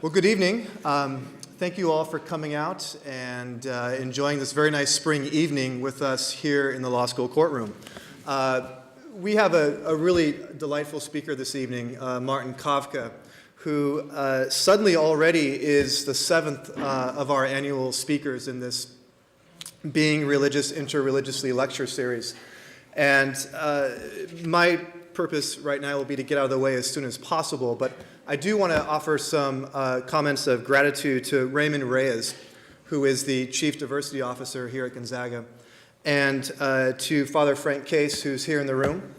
Well, good evening. Thank you all for coming out and enjoying this very nice spring evening with us here in the law school courtroom. We have a really delightful speaker this evening, Martin Kavka, who suddenly already is the seventh of our annual speakers in this Being Religious Interreligiously lecture series. And my purpose right now will be to get out of the way as soon as possible, but I do want to offer some comments of gratitude to Raymond Reyes, who is the Chief Diversity Officer here at Gonzaga, and to Father Frank Case, who's here in the room,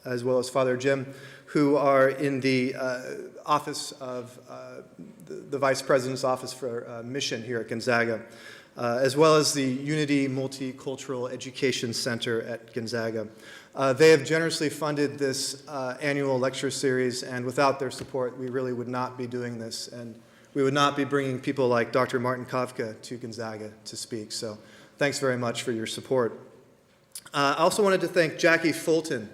as well as Father Jim, who are in the office of the Vice President's Office for Mission here at Gonzaga, as well as the Unity Multicultural Education Center at Gonzaga. They have generously funded this annual lecture series, and without their support, we really would not be doing this, and we would not be bringing people like Dr. Martin Kavka to Gonzaga to speak. So thanks very much for your support. I also wanted to thank Jackie Fulton,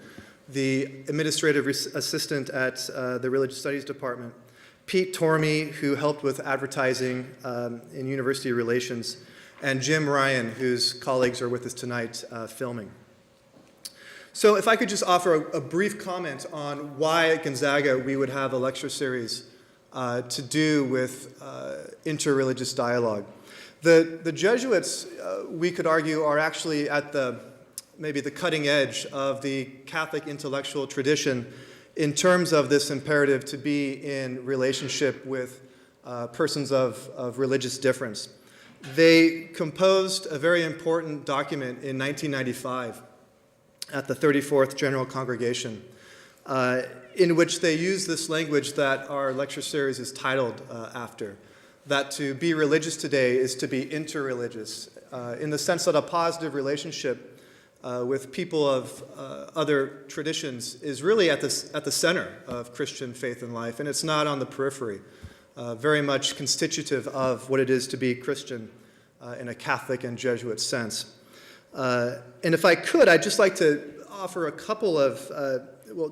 the administrative assistant at the Religious Studies Department, Pete Tormey, who helped with advertising in university relations, and Jim Ryan, whose colleagues are with us tonight filming. So if I could just offer a brief comment on why at Gonzaga we would have a lecture series to do with interreligious dialogue. The Jesuits, we could argue, are actually at maybe the cutting edge of the Catholic intellectual tradition in terms of this imperative to be in relationship with persons of religious difference. They composed a very important document in 1995 at the 34th General Congregation, in which they use this language that our lecture series is titled after, that to be religious today is to be interreligious, in the sense that a positive relationship with people of other traditions is really at the center of Christian faith and life, and it's not on the periphery, very much constitutive of what it is to be Christian in a Catholic and Jesuit sense. And if I could, I'd just like to offer a couple of,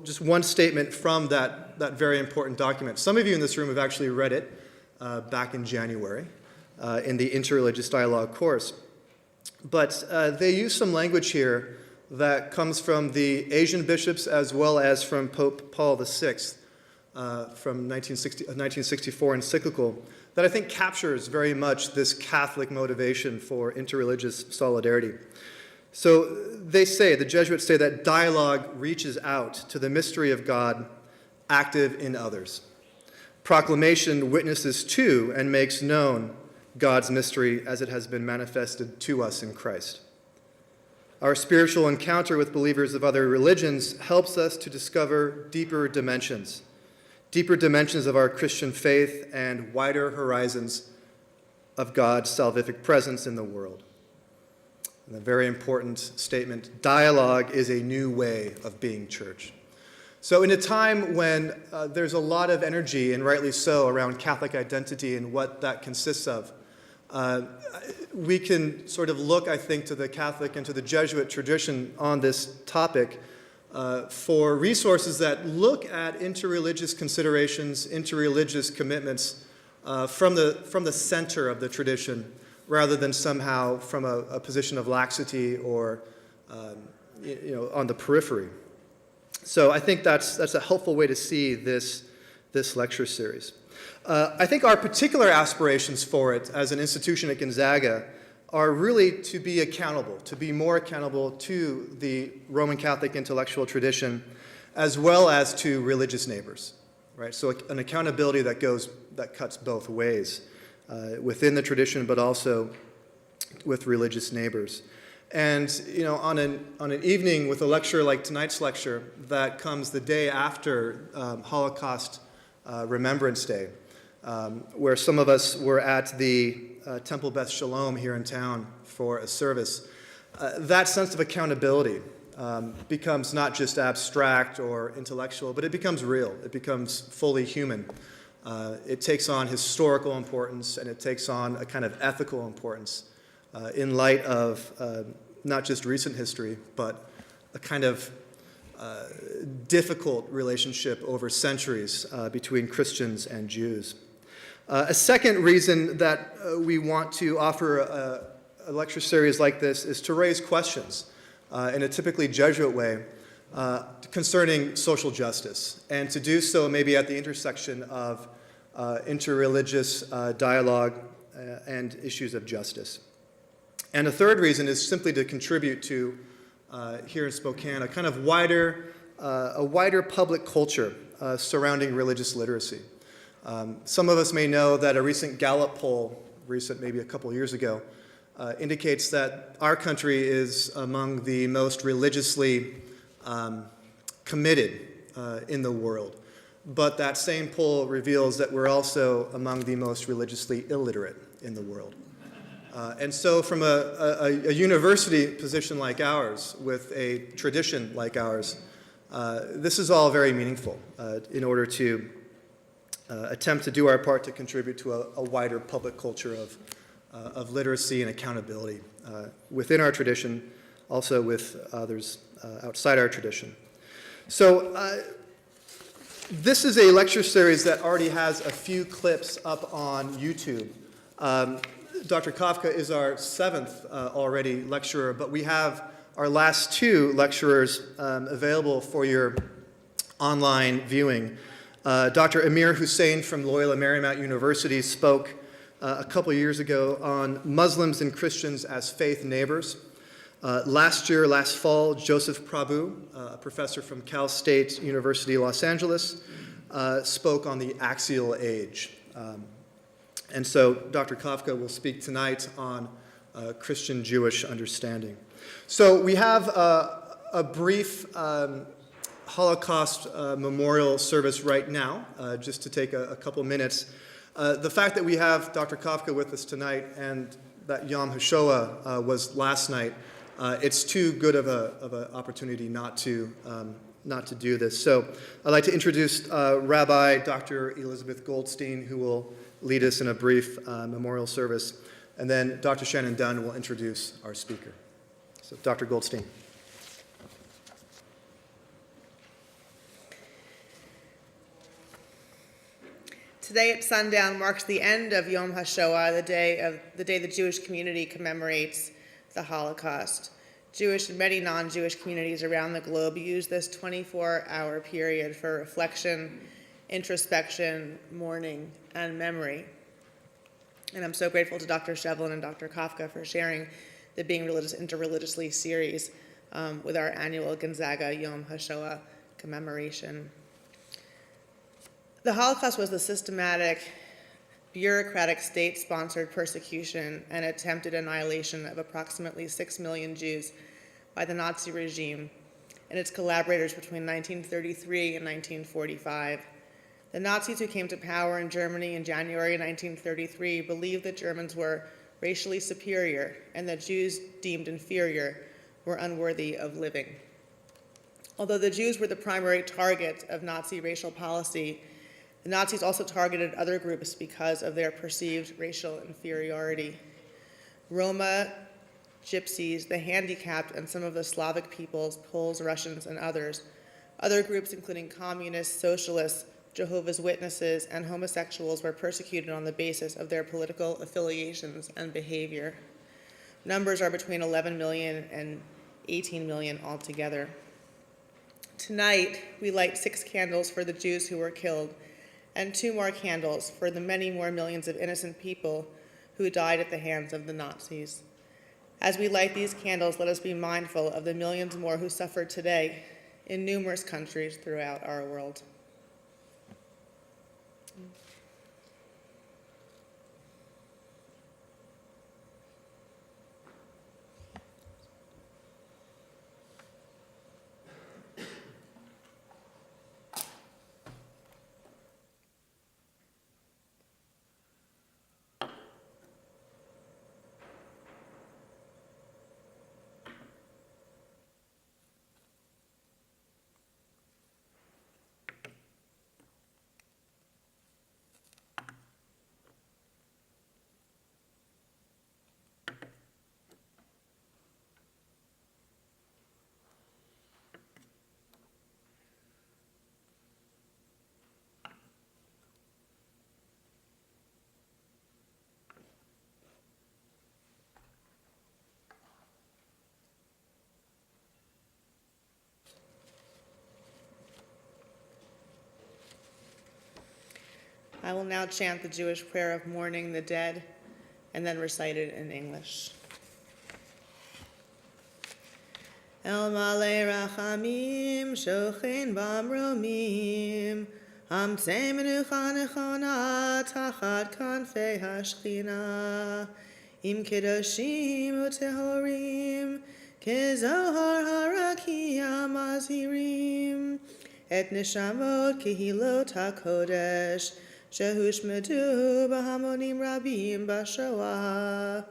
just one statement from that very important document. Some of you in this room have actually read it back in January in the Interreligious Dialogue course. But they use some language here that comes from the Asian bishops as well as from Pope Paul VI from 1964 encyclical that I think captures very much this Catholic motivation for interreligious solidarity. So they say, the Jesuits say, that dialogue reaches out to the mystery of God active in others. Proclamation witnesses to and makes known God's mystery as it has been manifested to us in Christ. Our spiritual encounter with believers of other religions helps us to discover deeper dimensions of our Christian faith and wider horizons of God's salvific presence in the world. And a very important statement, dialogue is a new way of being church. So in a time when there's a lot of energy, and rightly so, around Catholic identity and what that consists of, we can sort of look, I think, to the Catholic and to the Jesuit tradition on this topic for resources that look at interreligious considerations, interreligious commitments from the center of the tradition, rather than somehow from a position of laxity or on the periphery. So I think that's a helpful way to see this lecture series. I think our particular aspirations for it as an institution at Gonzaga are really to be accountable, to be more accountable to the Roman Catholic intellectual tradition as well as to religious neighbors, right? So an accountability that cuts both ways. Within the tradition, but also with religious neighbors. And on an evening with a lecture like tonight's lecture that comes the day after Holocaust Remembrance Day, where some of us were at the Temple Beth Shalom here in town for a service, that sense of accountability becomes not just abstract or intellectual, but it becomes real. It becomes fully human. It takes on historical importance, and it takes on a kind of ethical importance in light of not just recent history, but a kind of difficult relationship over centuries between Christians and Jews. A second reason that we want to offer a lecture series like this is to raise questions in a typically Jesuit way concerning social justice, and to do so maybe at the intersection of interreligious dialogue and issues of justice. And a third reason is simply to contribute to, here in Spokane, a kind of wider public culture surrounding religious literacy. Some of us may know that a recent Gallup poll, maybe a couple years ago, indicates that our country is among the most religiously committed in the world. But that same poll reveals that we're also among the most religiously illiterate in the world. And so from a university position like ours, with a tradition like ours, this is all very meaningful in order to attempt to do our part to contribute to a wider public culture of literacy and accountability within our tradition, also with others outside our tradition. So this is a lecture series that already has a few clips up on YouTube. Dr. Kavka is our seventh already lecturer, but we have our last two lecturers available for your online viewing. Dr. Amir Hussain from Loyola Marymount University spoke a couple years ago on Muslims and Christians as faith neighbors. Last fall, Joseph Prabhu, a professor from Cal State University, Los Angeles, spoke on the axial age. And so Dr. Kavka will speak tonight on Christian-Jewish understanding. So we have a brief Holocaust memorial service right now, just to take a couple minutes. The fact that we have Dr. Kavka with us tonight and that Yom HaShoah was last night, it's too good of an opportunity not to do this. So I'd like to introduce Rabbi Dr. Elizabeth Goldstein, who will lead us in a brief memorial service, and then Dr. Shannon Dunn will introduce our speaker. So Dr. Goldstein. Today at sundown marks the end of Yom HaShoah, the day the Jewish community commemorates the Holocaust. Jewish and many non-Jewish communities around the globe use this 24-hour period for reflection, introspection, mourning, and memory. And I'm so grateful to Dr. Shevlin and Dr. Kavka for sharing the Being Religious Interreligiously series with our annual Gonzaga Yom HaShoah commemoration. The Holocaust was the systematic, bureaucratic, state-sponsored persecution and attempted annihilation of approximately 6 million Jews by the Nazi regime and its collaborators between 1933 and 1945. The Nazis who came to power in Germany in January 1933 believed that Germans were racially superior and that Jews deemed inferior were unworthy of living. Although the Jews were the primary target of Nazi racial policy, the Nazis also targeted other groups because of their perceived racial inferiority. Roma, Gypsies, the handicapped, and some of the Slavic peoples, Poles, Russians, and others. Other groups, including communists, socialists, Jehovah's Witnesses, and homosexuals, were persecuted on the basis of their political affiliations and behavior. Numbers are between 11 million and 18 million altogether. Tonight, we light 6 candles for the Jews who were killed, and 2 more candles for the many more millions of innocent people who died at the hands of the Nazis. As we light these candles, let us be mindful of the millions more who suffer today in numerous countries throughout our world. I will now chant the Jewish prayer of mourning the dead and then recite it in English. El Malei Rachamim, Shochen Bamromim, Hamtzei Menucha Nechona, Tachat Kanfei Hashchina, Im Kedoshim Utehorim, Kezohar Harakia Mazhirim, Et Neshamot Kehilot HaKodesh, Shehushmedu Bahamonim Rabim Bashoah,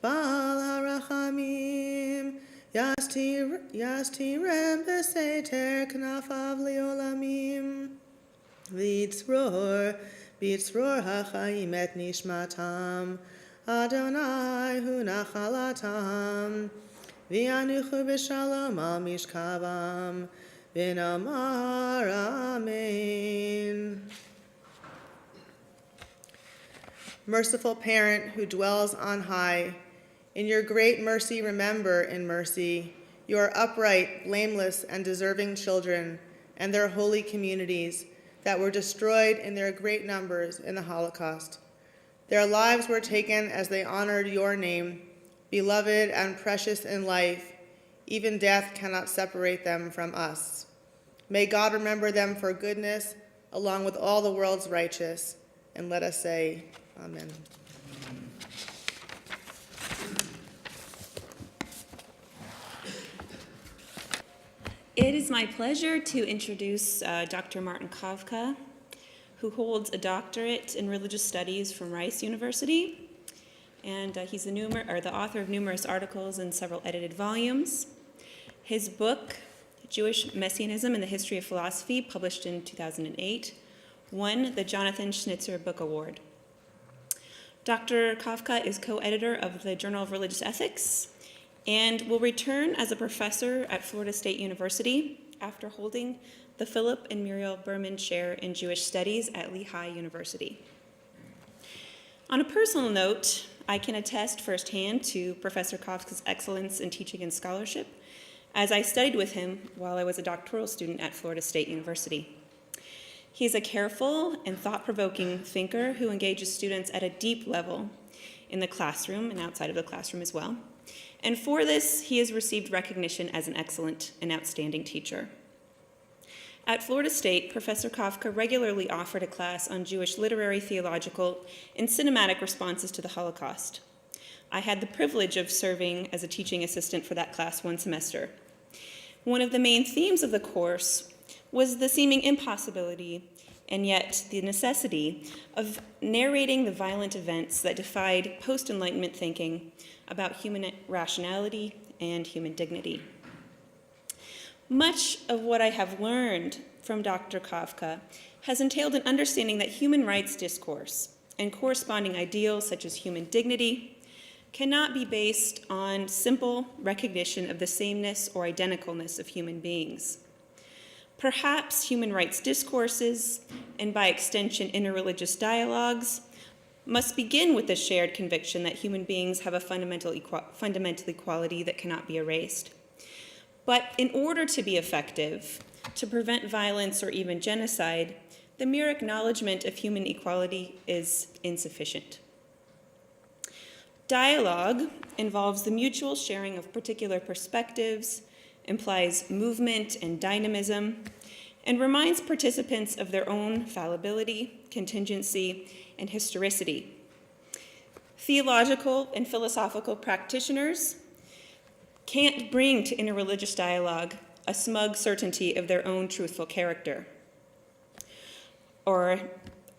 Baal HaRachamim, Yastirem Beseter Knafav Leolamim, V'yitzror HaChaim Et Nishmatam, Adonai Hu Nachalatam, V'yanuchu B'Shalom Al Mishkavam, V'namar Amen. Merciful Parent who dwells on high, in your great mercy remember in mercy your upright, blameless, and deserving children and their holy communities that were destroyed in their great numbers in the Holocaust. Their lives were taken as they honored your name, beloved and precious in life. Even death cannot separate them from us. May God remember them for goodness, along with all the world's righteous. And let us say, Amen. It is my pleasure to introduce Dr. Martin Kavka, who holds a doctorate in religious studies from Rice University. And he's the author of numerous articles and several edited volumes. His book, Jewish Messianism and the History of Philosophy, published in 2008, won the Jonathan Schnitzer Book Award. Dr. Kavka is co-editor of the Journal of Religious Ethics and will return as a professor at Florida State University after holding the Philip and Muriel Berman Chair in Jewish Studies at Lehigh University. On a personal note, I can attest firsthand to Professor Kavka's excellence in teaching and scholarship, as I studied with him while I was a doctoral student at Florida State University. He is a careful and thought-provoking thinker who engages students at a deep level in the classroom and outside of the classroom as well. And for this, he has received recognition as an excellent and outstanding teacher. At Florida State, Professor Kavka regularly offered a class on Jewish literary, theological, and cinematic responses to the Holocaust. I had the privilege of serving as a teaching assistant for that class one semester. One of the main themes of the course was the seeming impossibility and yet the necessity of narrating the violent events that defied post-Enlightenment thinking about human rationality and human dignity. Much of what I have learned from Dr. Kavka has entailed an understanding that human rights discourse and corresponding ideals such as human dignity cannot be based on simple recognition of the sameness or identicalness of human beings. Perhaps human rights discourses, and by extension interreligious dialogues, must begin with the shared conviction that human beings have a fundamental equality that cannot be erased. But in order to be effective, to prevent violence or even genocide, the mere acknowledgement of human equality is insufficient. Dialogue involves the mutual sharing of particular perspectives, implies movement and dynamism, and reminds participants of their own fallibility, contingency, and historicity. Theological and philosophical practitioners can't bring to interreligious dialogue a smug certainty of their own truthful character, or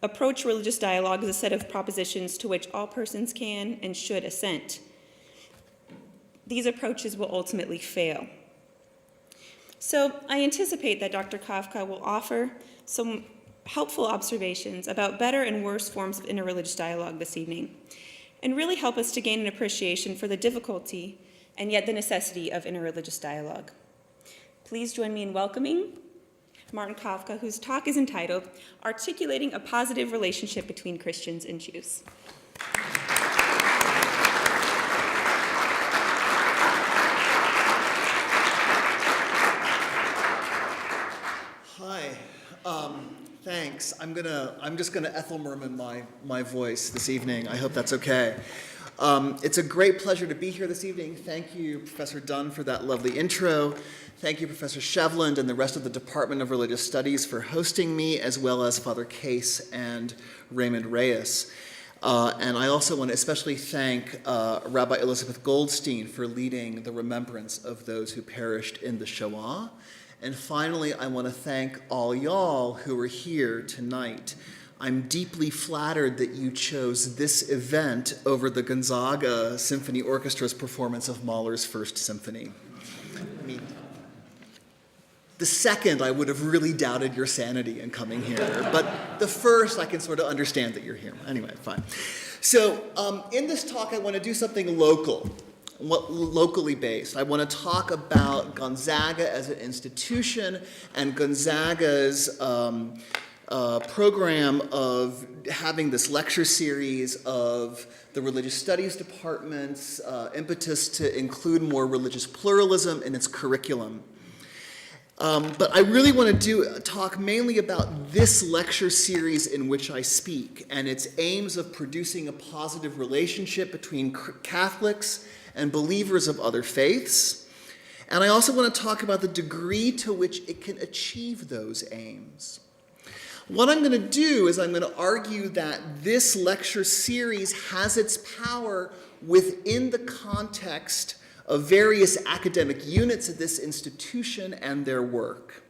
approach religious dialogue as a set of propositions to which all persons can and should assent. These approaches will ultimately fail. So I anticipate that Dr. Kavka will offer some helpful observations about better and worse forms of interreligious dialogue this evening, and really help us to gain an appreciation for the difficulty and yet the necessity of interreligious dialogue. Please join me in welcoming Martin Kavka, whose talk is entitled, Articulating a Positive Relationship Between Christians and Jews. Hi, thanks. thanks. I'm just gonna Ethel Merman my voice this evening. I hope that's okay. It's a great pleasure to be here this evening. Thank you, Professor Dunn, for that lovely intro. Thank you, Professor Shevland and the rest of the Department of Religious Studies for hosting me, as well as Father Case and Raymond Reyes. And I also want to especially thank Rabbi Elizabeth Goldstein for leading the remembrance of those who perished in the Shoah. And finally, I want to thank all y'all who are here tonight. I'm deeply flattered that you chose this event over the Gonzaga Symphony Orchestra's performance of Mahler's First Symphony. I mean, the second, I would have really doubted your sanity in coming here. But the first, I can sort of understand that you're here. Anyway, fine. So in this talk, I want to do something locally based. I want to talk about Gonzaga as an institution and Gonzaga's program of having this lecture series of the religious studies department's impetus to include more religious pluralism in its curriculum. But I really want to talk mainly about this lecture series in which I speak and its aims of producing a positive relationship between Catholics and believers of other faiths. And I also want to talk about the degree to which it can achieve those aims. What I'm going to do is I'm going to argue that this lecture series has its power within the context of various academic units at this institution and their work.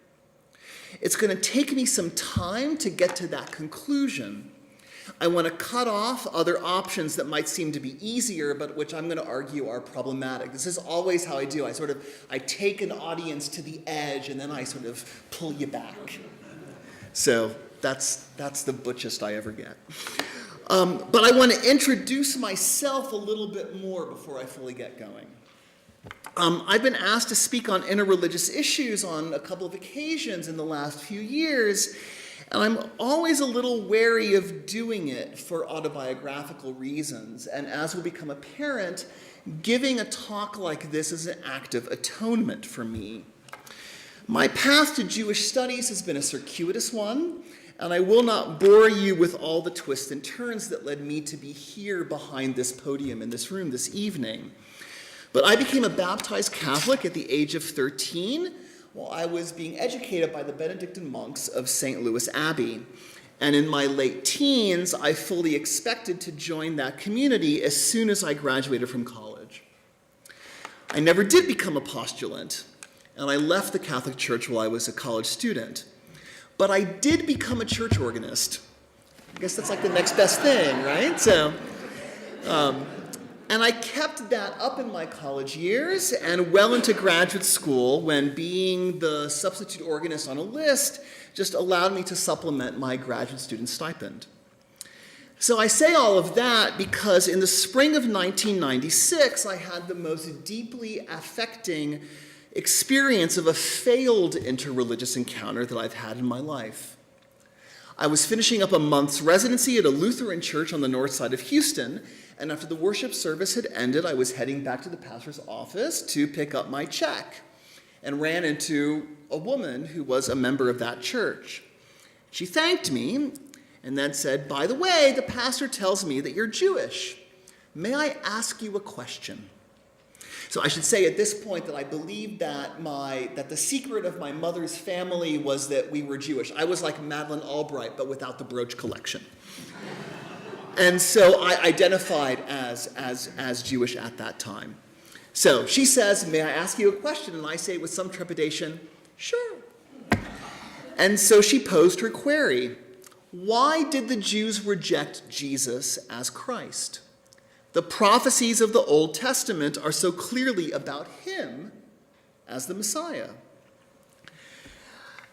It's going to take me some time to get to that conclusion. I want to cut off other options that might seem to be easier, but which I'm going to argue are problematic. This is always how I do. I take an audience to the edge, and then I sort of pull you back. So that's the butchest I ever get. But I want to introduce myself a little bit more before I fully get going. I've been asked to speak on interreligious issues on a couple of occasions in the last few years, and I'm always a little wary of doing it for autobiographical reasons. And as will become apparent, giving a talk like this is an act of atonement for me. My path to Jewish studies has been a circuitous one, and I will not bore you with all the twists and turns that led me to be here behind this podium in this room this evening. But I became a baptized Catholic at the age of 13 while I was being educated by the Benedictine monks of St. Louis Abbey. And in my late teens, I fully expected to join that community as soon as I graduated from college. I never did become a postulant, and I left the Catholic Church while I was a college student. But I did become a church organist. I guess that's like the next best thing, right? And I kept that up in my college years and well into graduate school when being the substitute organist on a list just allowed me to supplement my graduate student stipend. So I say all of that because in the spring of 1996, I had the most deeply affecting experience of a failed interreligious encounter that I've had in my life. I was finishing up a month's residency at a Lutheran church on the north side of Houston, and after the worship service had ended, I was heading back to the pastor's office to pick up my check and ran into a woman who was a member of that church. She thanked me and then said, "By the way, the pastor tells me that you're Jewish. May I ask you a question?" So I should say at this point that I believed that the secret of my mother's family was that we were Jewish. I was like Madeleine Albright, but without the brooch collection. And so I identified as Jewish at that time. So she says, "May I ask you a question?" And I say with some trepidation, "Sure." And so she posed her query. Why did the Jews reject Jesus as Christ? The prophecies of the Old Testament are so clearly about him as the Messiah.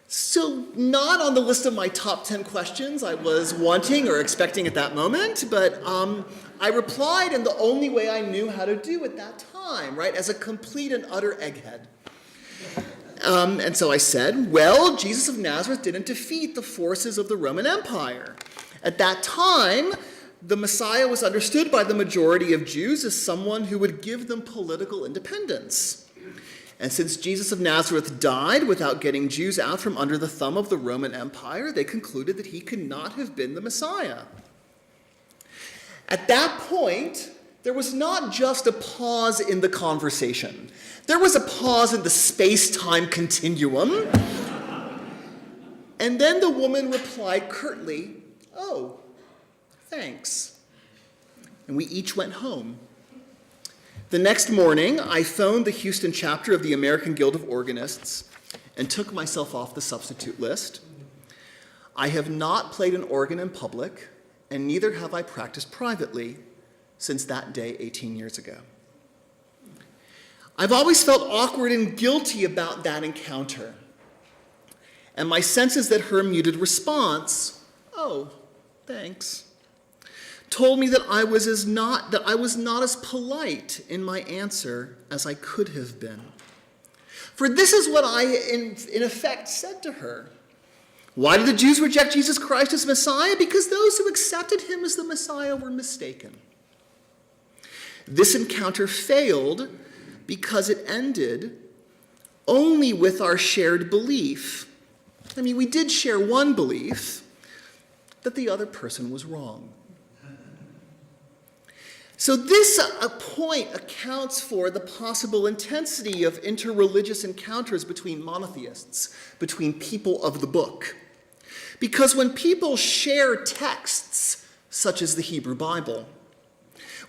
So not on the list of my top 10 questions I was wanting or expecting at that moment, but I replied in the only way I knew how to do at that time, right, as a complete and utter egghead. And so I said, well, Jesus of Nazareth didn't defeat the forces of the Roman Empire. At that time, the Messiah was understood by the majority of Jews as someone who would give them political independence. And since Jesus of Nazareth died without getting Jews out from under the thumb of the Roman Empire, they concluded that he could not have been the Messiah. At that point, there was not just a pause in the conversation. There was a pause in the space-time continuum. And then the woman replied curtly, "Oh, thanks." And we each went home. The next morning, I phoned the Houston chapter of the American Guild of Organists and took myself off the substitute list. I have not played an organ in public, and neither have I practiced privately since that day 18 years ago. I've always felt awkward and guilty about that encounter. And my sense is that her muted response, "Oh, thanks," told me that I was not as polite in my answer as I could have been. For this is what I, in effect, said to her. Why did the Jews reject Jesus Christ as Messiah? Because those who accepted him as the Messiah were mistaken. This encounter failed because it ended only with our shared belief. I mean, we did share one belief, that the other person was wrong. So this point accounts for the possible intensity of interreligious encounters between monotheists, between people of the book. Because when people share texts, such as the Hebrew Bible,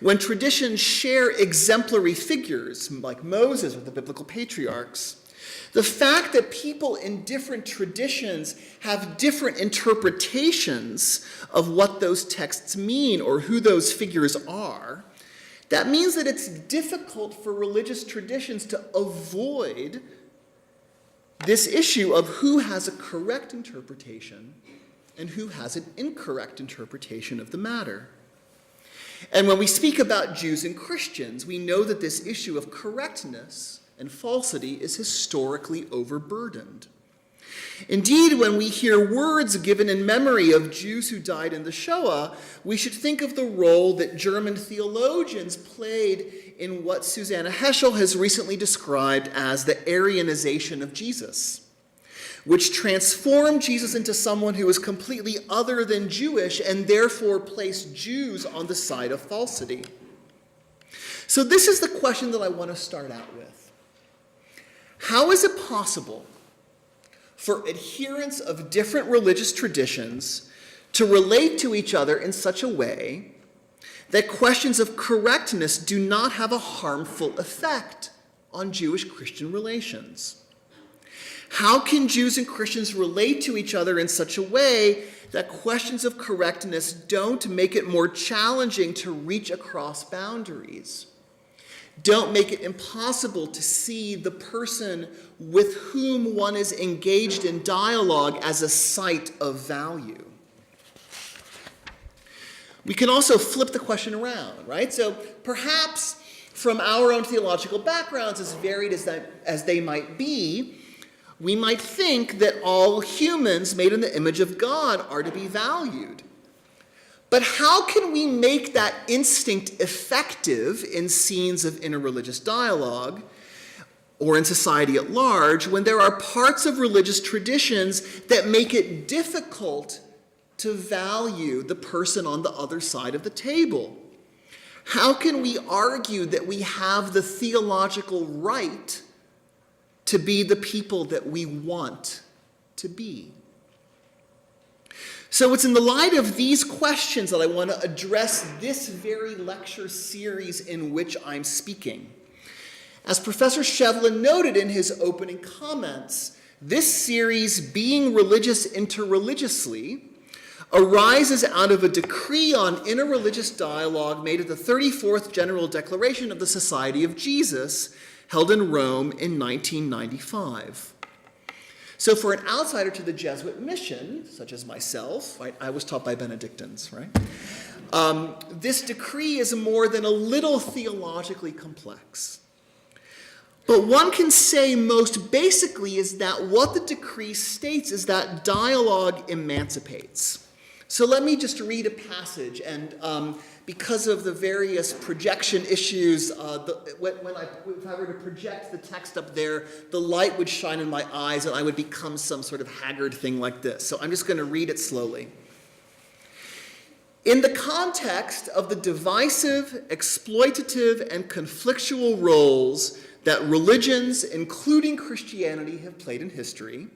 when traditions share exemplary figures, like Moses or the biblical patriarchs, the fact that people in different traditions have different interpretations of what those texts mean or who those figures are, that means that it's difficult for religious traditions to avoid this issue of who has a correct interpretation and who has an incorrect interpretation of the matter. And when we speak about Jews and Christians, we know that this issue of correctness and falsity is historically overburdened. Indeed, when we hear words given in memory of Jews who died in the Shoah, we should think of the role that German theologians played in what Susanna Heschel has recently described as the Aryanization of Jesus, which transformed Jesus into someone who was completely other than Jewish and therefore placed Jews on the side of falsity. So this is the question that I want to start out with. How is it possible for adherents of different religious traditions to relate to each other in such a way that questions of correctness do not have a harmful effect on Jewish-Christian relations? How can Jews and Christians relate to each other in such a way that questions of correctness don't make it more challenging to reach across boundaries? Don't make it impossible to see the person with whom one is engaged in dialogue as a site of value? We can also flip the question around, right? So perhaps from our own theological backgrounds, as varied as they might be, we might think that all humans made in the image of God are to be valued. But how can we make that instinct effective in scenes of interreligious dialogue or in society at large when there are parts of religious traditions that make it difficult to value the person on the other side of the table? How can we argue that we have the theological right to be the people that we want to be? So it's in the light of these questions that I want to address this very lecture series in which I'm speaking. As Professor Shevlin noted in his opening comments, this series, Being Religious Interreligiously, arises out of a decree on interreligious dialogue made at the 34th General Declaration of the Society of Jesus, held in Rome in 1995. So for an outsider to the Jesuit mission, such as myself, right, I was taught by Benedictines, right? This decree is more than a little theologically complex. But one can say most basically is that what the decree states is that dialogue emancipates. So let me just read a passage, and because of the various projection issues, if I were to project the text up there, the light would shine in my eyes and I would become some sort of haggard thing like this. So I'm just going to read it slowly. In the context of the divisive, exploitative, and conflictual roles that religions, including Christianity, have played in history,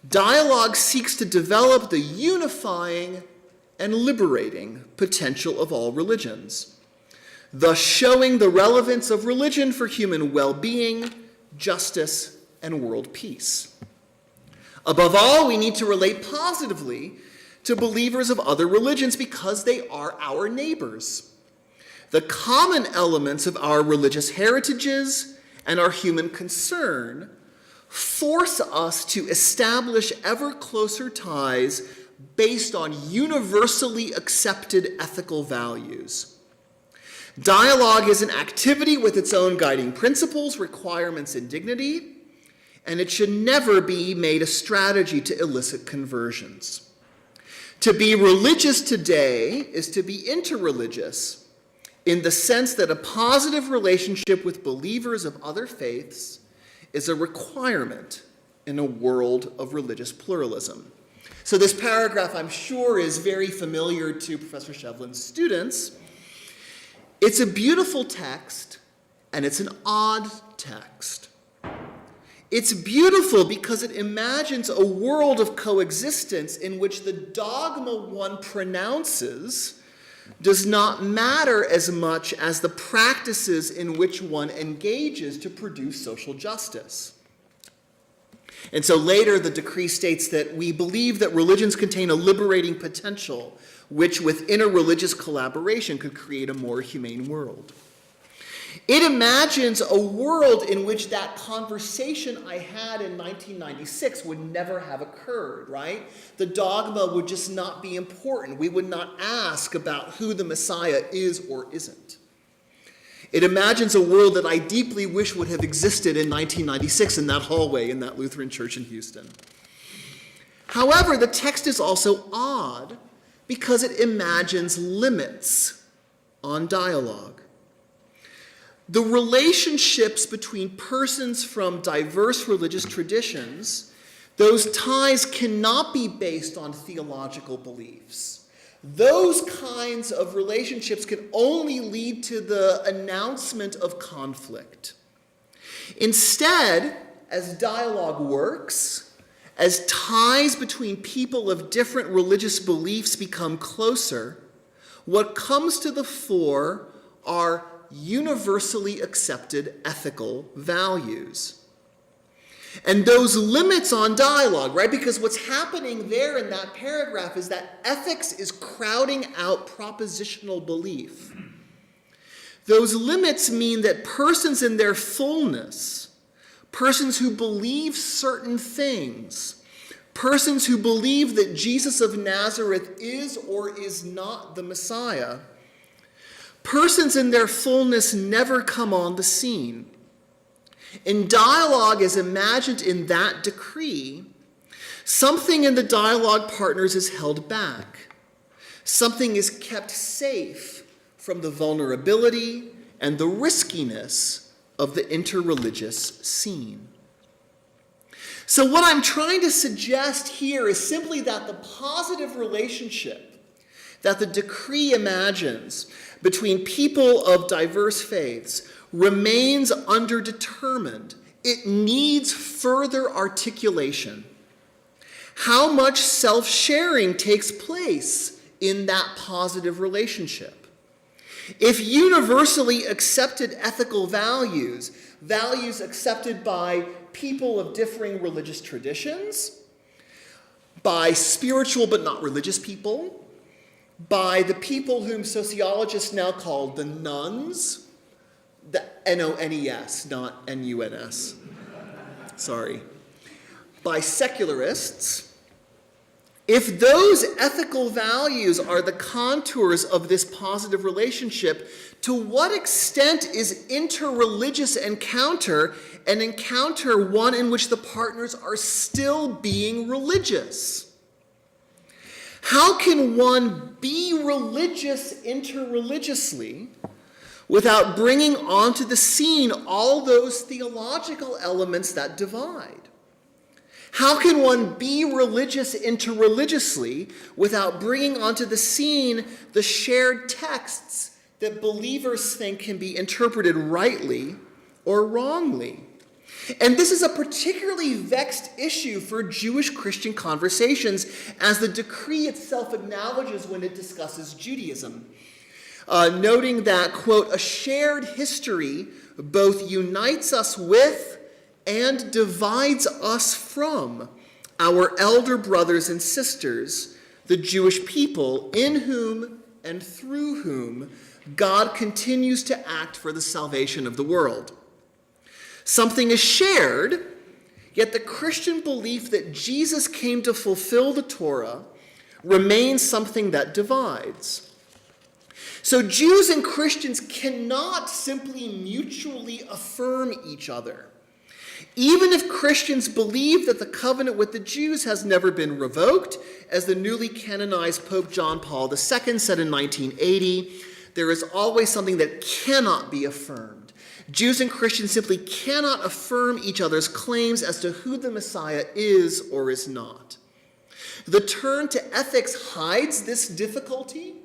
dialogue seeks to develop the unifying and liberating potential of all religions, thus showing the relevance of religion for human well-being, justice, and world peace. Above all, we need to relate positively to believers of other religions because they are our neighbors. The common elements of our religious heritages and our human concern force us to establish ever closer ties based on universally accepted ethical values. Dialogue is an activity with its own guiding principles, requirements, and dignity, and it should never be made a strategy to elicit conversions. To be religious today is to be interreligious in the sense that a positive relationship with believers of other faiths is a requirement in a world of religious pluralism. So this paragraph, I'm sure, is very familiar to Professor Shevlin's students. It's a beautiful text, and it's an odd text. It's beautiful because it imagines a world of coexistence in which the dogma one pronounces does not matter as much as the practices in which one engages to produce social justice. And so later the decree states that we believe that religions contain a liberating potential which with interreligious collaboration could create a more humane world. It imagines a world in which that conversation I had in 1996 would never have occurred, right? The dogma would just not be important. We would not ask about who the Messiah is or isn't. It imagines a world that I deeply wish would have existed in 1996 in that hallway in that Lutheran church in Houston. However, the text is also odd because it imagines limits on dialogue. The relationships between persons from diverse religious traditions, those ties cannot be based on theological beliefs. Those kinds of relationships can only lead to the announcement of conflict. Instead, as dialogue works, as ties between people of different religious beliefs become closer, what comes to the fore are universally accepted ethical values. And those limits on dialogue, right? Because what's happening there in that paragraph is that ethics is crowding out propositional belief. Those limits mean that persons in their fullness, persons who believe certain things, persons who believe that Jesus of Nazareth is or is not the Messiah, persons in their fullness never come on the scene. In dialogue as imagined in that decree, something in the dialogue partners is held back. Something is kept safe from the vulnerability and the riskiness of the interreligious scene. So what I'm trying to suggest here is simply that the positive relationship that the decree imagines between people of diverse faiths remains underdetermined. It needs further articulation. How much self-sharing takes place in that positive relationship? If universally accepted ethical values, values accepted by people of differing religious traditions, by spiritual but not religious people, by the people whom sociologists now call the nuns, the N-O-N-E-S, not N-U-N-S, sorry, by secularists, if those ethical values are the contours of this positive relationship, to what extent is interreligious encounter an encounter one in which the partners are still being religious? How can one be religious interreligiously without bringing onto the scene all those theological elements that divide? How can one be religious interreligiously without bringing onto the scene the shared texts that believers think can be interpreted rightly or wrongly? And this is a particularly vexed issue for Jewish Christian conversations, as the decree itself acknowledges when it discusses Judaism, noting that, quote, a shared history both unites us with and divides us from our elder brothers and sisters, the Jewish people, in whom and through whom God continues to act for the salvation of the world. Something is shared, yet the Christian belief that Jesus came to fulfill the Torah remains something that divides. So Jews and Christians cannot simply mutually affirm each other. Even if Christians believe that the covenant with the Jews has never been revoked, as the newly canonized Pope John Paul II said in 1980, there is always something that cannot be affirmed. Jews and Christians simply cannot affirm each other's claims as to who the Messiah is or is not. The turn to ethics hides this difficulty,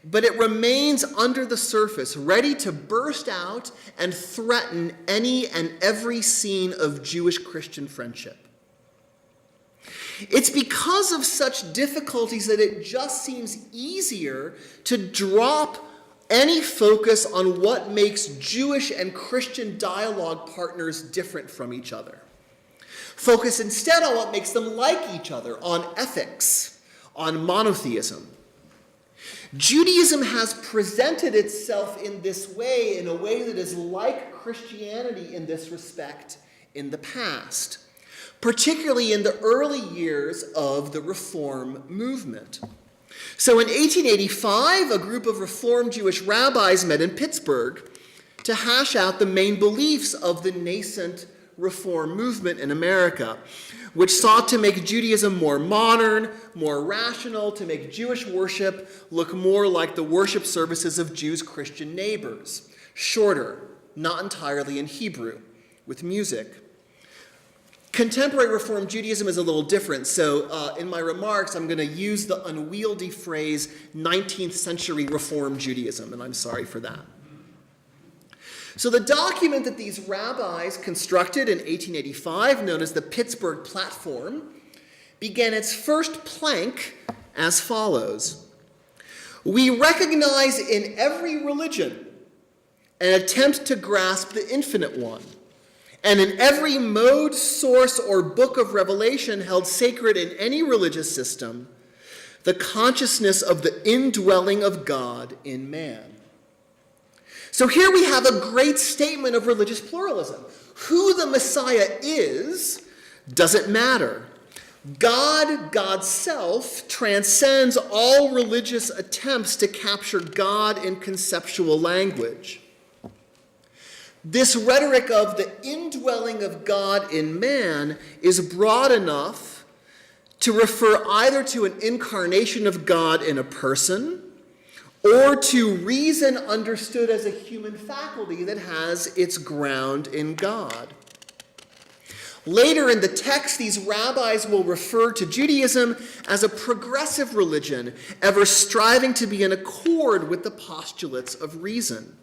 but it remains under the surface, ready to burst out and threaten any and every scene of Jewish-Christian friendship. It's because of such difficulties that it just seems easier to drop any focus on what makes Jewish and Christian dialogue partners different from each other. Focus instead on what makes them like each other, on ethics, on monotheism. Judaism has presented itself in this way, in a way that is like Christianity in this respect in the past, particularly in the early years of the Reform movement. So in 1885, a group of Reformed Jewish rabbis met in Pittsburgh to hash out the main beliefs of the nascent Reform movement in America, which sought to make Judaism more modern, more rational, to make Jewish worship look more like the worship services of Jews' Christian neighbors, shorter, not entirely in Hebrew, with music. Contemporary Reform Judaism is a little different, so in my remarks I'm going to use the unwieldy phrase 19th century Reform Judaism, and I'm sorry for that. So the document that these rabbis constructed in 1885, known as the Pittsburgh Platform, began its first plank as follows. We recognize in every religion an attempt to grasp the infinite one, and in every mode, source, or book of revelation held sacred in any religious system, the consciousness of the indwelling of God in man. So here we have a great statement of religious pluralism. Who the Messiah is doesn't matter. God, God's self, transcends all religious attempts to capture God in conceptual language. This rhetoric of the indwelling of God in man is broad enough to refer either to an incarnation of God in a person, or to reason understood as a human faculty that has its ground in God. Later in the text, these rabbis will refer to Judaism as a progressive religion, ever striving to be in accord with the postulates of reason.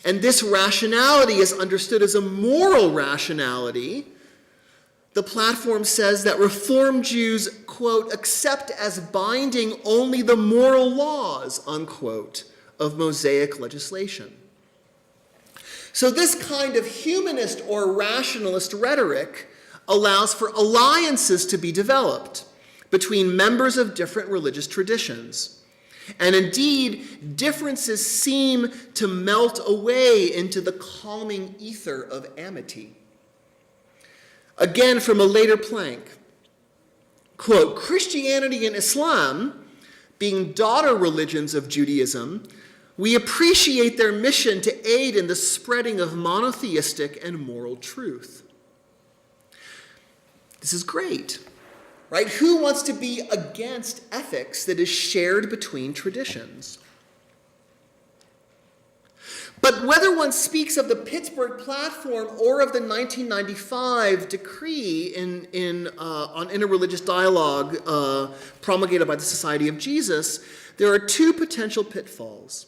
And this rationality is understood as a moral rationality. The platform says that Reformed Jews, quote, accept as binding only the moral laws, unquote, of Mosaic legislation. So this kind of humanist or rationalist rhetoric allows for alliances to be developed between members of different religious traditions. And indeed, differences seem to melt away into the calming ether of amity. Again, from a later plank, quote, Christianity and Islam, being daughter religions of Judaism, we appreciate their mission to aid in the spreading of monotheistic and moral truth. This is great. right? Who wants to be against ethics that is shared between traditions? But whether one speaks of the Pittsburgh Platform or of the 1995 decree on interreligious dialogue promulgated by the Society of Jesus, there are two potential pitfalls.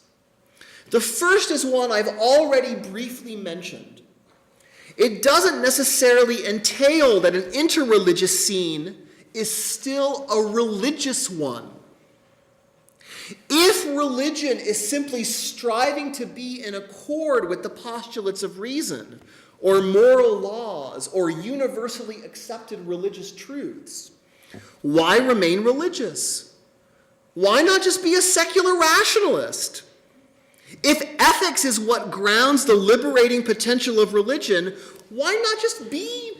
The first is one I've already briefly mentioned. It doesn't necessarily entail that an interreligious scene is still a religious one. If religion is simply striving to be in accord with the postulates of reason, or moral laws, or universally accepted religious truths, why remain religious? Why not just be a secular rationalist? If ethics is what grounds the liberating potential of religion, why not just be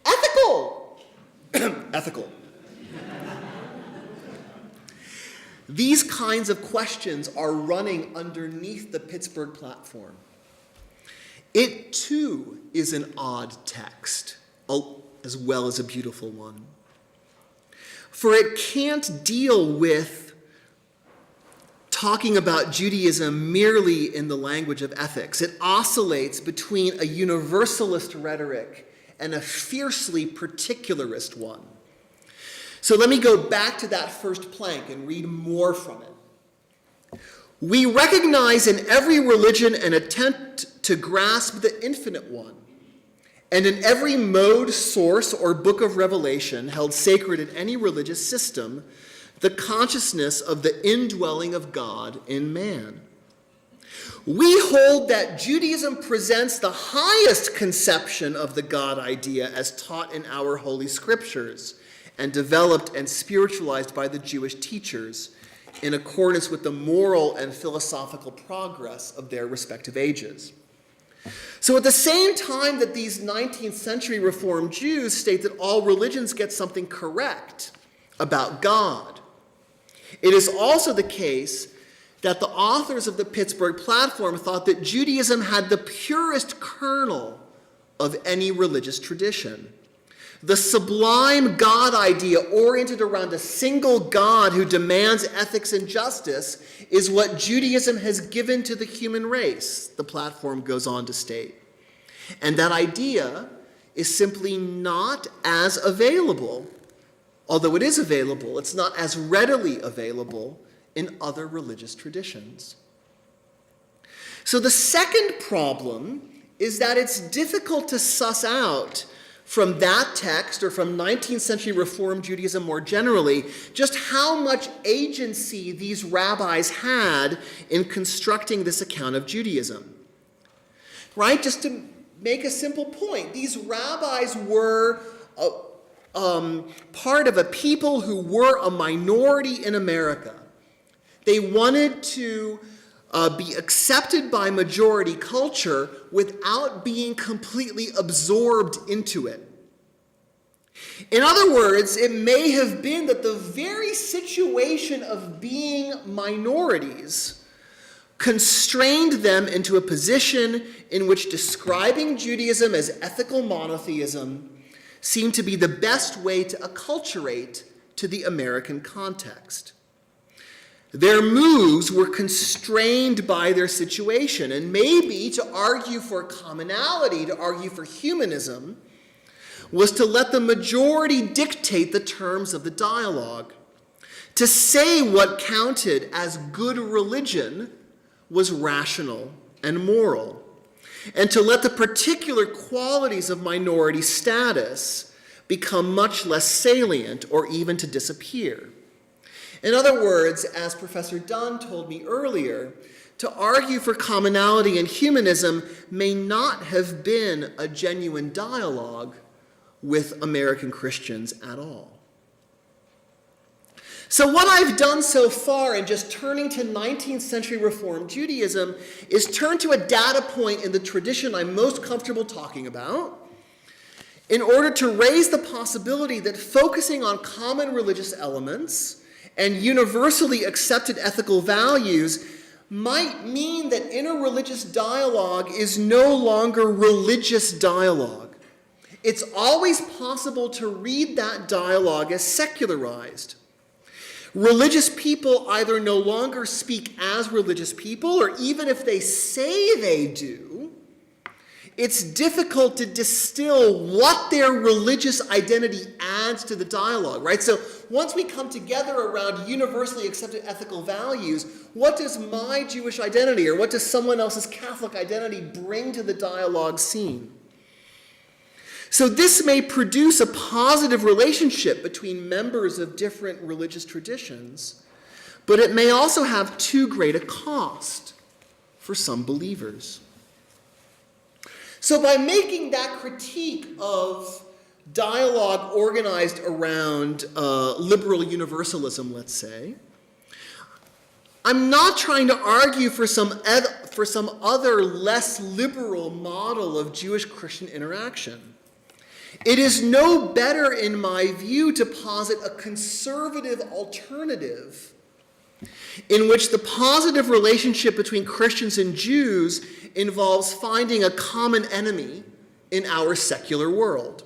ethical? Ethical. These kinds of questions are running underneath the Pittsburgh Platform. It too is an odd text, as well as a beautiful one. For it can't deal with talking about Judaism merely in the language of ethics. It oscillates between a universalist rhetoric and a fiercely particularist one. So let me go back to that first plank and read more from it. We recognize in every religion an attempt to grasp the infinite one, and in every mode, source, or book of revelation held sacred in any religious system, the consciousness of the indwelling of God in man. We hold that Judaism presents the highest conception of the God idea as taught in our holy scriptures, and developed and spiritualized by the Jewish teachers in accordance with the moral and philosophical progress of their respective ages. So at the same time that these 19th century Reformed Jews state that all religions get something correct about God, it is also the case that the authors of the Pittsburgh Platform thought that Judaism had the purest kernel of any religious tradition. The sublime God idea oriented around a single God who demands ethics and justice is what Judaism has given to the human race, the platform goes on to state. And that idea is simply not as available, although it is available, it's not as readily available in other religious traditions. So the second problem is that it's difficult to suss out from that text, or from 19th century Reform Judaism more generally, just how much agency these rabbis had in constructing this account of Judaism. Right? Just to make a simple point, these rabbis were part of a people who were a minority in America. They wanted to be accepted by majority culture without being completely absorbed into it. In other words, it may have been that the very situation of being minorities constrained them into a position in which describing Judaism as ethical monotheism seemed to be the best way to acculturate to the American context. Their moves were constrained by their situation, and maybe to argue for commonality, to argue for humanism, was to let the majority dictate the terms of the dialogue. To say what counted as good religion was rational and moral, and to let the particular qualities of minority status become much less salient or even to disappear. In other words, as Professor Dunn told me earlier, to argue for commonality in humanism may not have been a genuine dialogue with American Christians at all. So what I've done so far in just turning to 19th century Reformed Judaism is turn to a data point in the tradition I'm most comfortable talking about in order to raise the possibility that focusing on common religious elements and universally accepted ethical values might mean that interreligious dialogue is no longer religious dialogue. it's always possible to read that dialogue as secularized. Religious people either no longer speak as religious people, or even if they say they do, it's difficult to distill what their religious identity adds to the dialogue, right? So once we come together around universally accepted ethical values, what does my Jewish identity or what does someone else's Catholic identity bring to the dialogue scene? So this may produce a positive relationship between members of different religious traditions, but it may also have too great a cost for some believers. So by making that critique of dialogue organized around liberal universalism, let's say, I'm not trying to argue for some other less liberal model of Jewish-Christian interaction. It is no better, in my view, to posit a conservative alternative in which the positive relationship between Christians and Jews involves finding a common enemy in our secular world.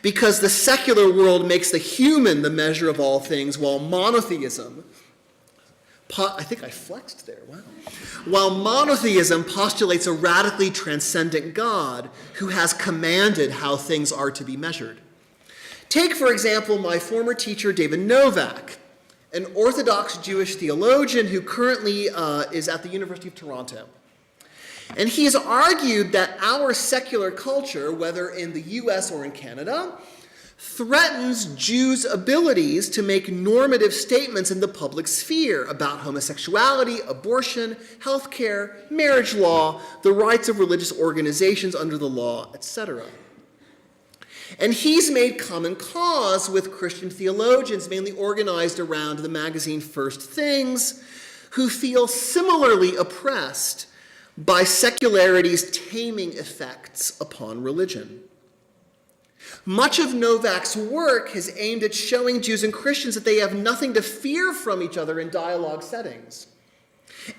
Because the secular world makes the human the measure of all things, while monotheism, I think I flexed there, wow. While monotheism postulates a radically transcendent God who has commanded how things are to be measured. Take, for example, my former teacher, David Novak, an Orthodox Jewish theologian who currently is at the University of Toronto. And he has argued that our secular culture, whether in the US or in Canada, threatens Jews' abilities to make normative statements in the public sphere about homosexuality, abortion, healthcare, marriage law, the rights of religious organizations under the law, etc. And he's made common cause with Christian theologians, mainly organized around the magazine First Things, who feel similarly oppressed by secularity's taming effects upon religion. Much of Novak's work has aimed at showing Jews and Christians that they have nothing to fear from each other in dialogue settings,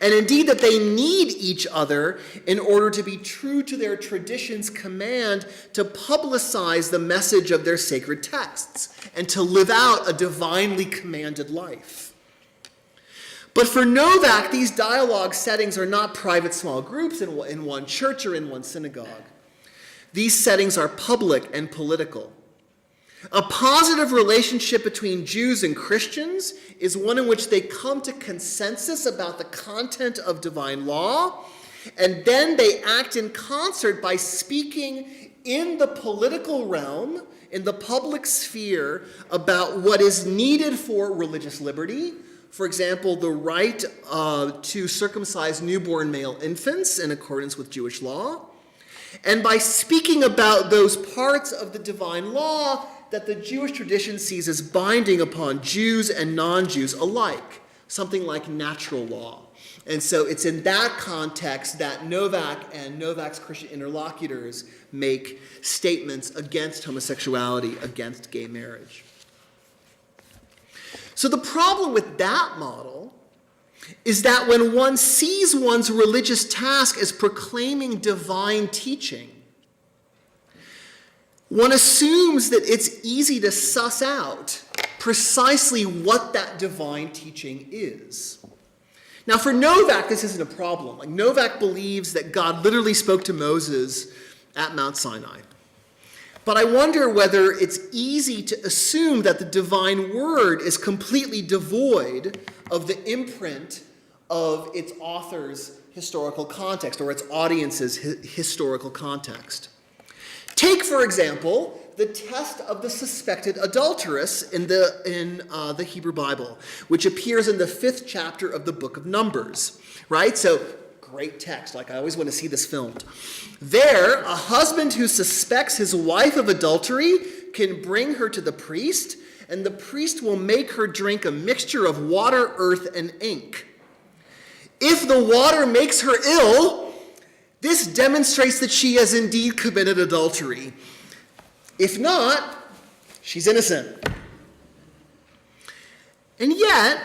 and indeed that they need each other in order to be true to their tradition's command to publicize the message of their sacred texts and to live out a divinely commanded life. But for Novak, these dialogue settings are not private small groups in one church or in one synagogue. These settings are public and political. A positive relationship between Jews and Christians is one in which they come to consensus about the content of divine law, and then they act in concert by speaking in the political realm, in the public sphere, about what is needed for religious liberty. For example, the right to circumcise newborn male infants in accordance with Jewish law, and by speaking about those parts of the divine law that the Jewish tradition sees as binding upon Jews and non-Jews alike, something like natural law. And so it's in that context that Novak and Novak's Christian interlocutors make statements against homosexuality, against gay marriage. So the problem with that model is that when one sees one's religious task as proclaiming divine teaching, one assumes that it's easy to suss out precisely what that divine teaching is. Now, for Novak, this isn't a problem. Like, Novak believes that God literally spoke to Moses at Mount Sinai. But I wonder whether it's easy to assume that the divine word is completely devoid of the imprint of its author's historical context or its audience's historical context. Take, for example, the test of the suspected adulteress in the Hebrew Bible, which appears in the 5th chapter of the book of Numbers, right? So, great text, like I always want to see this filmed. There, a husband who suspects his wife of adultery can bring her to the priest, and the priest will make her drink a mixture of water, earth, and ink. If the water makes her ill, this demonstrates that she has indeed committed adultery. If not, she's innocent. And yet,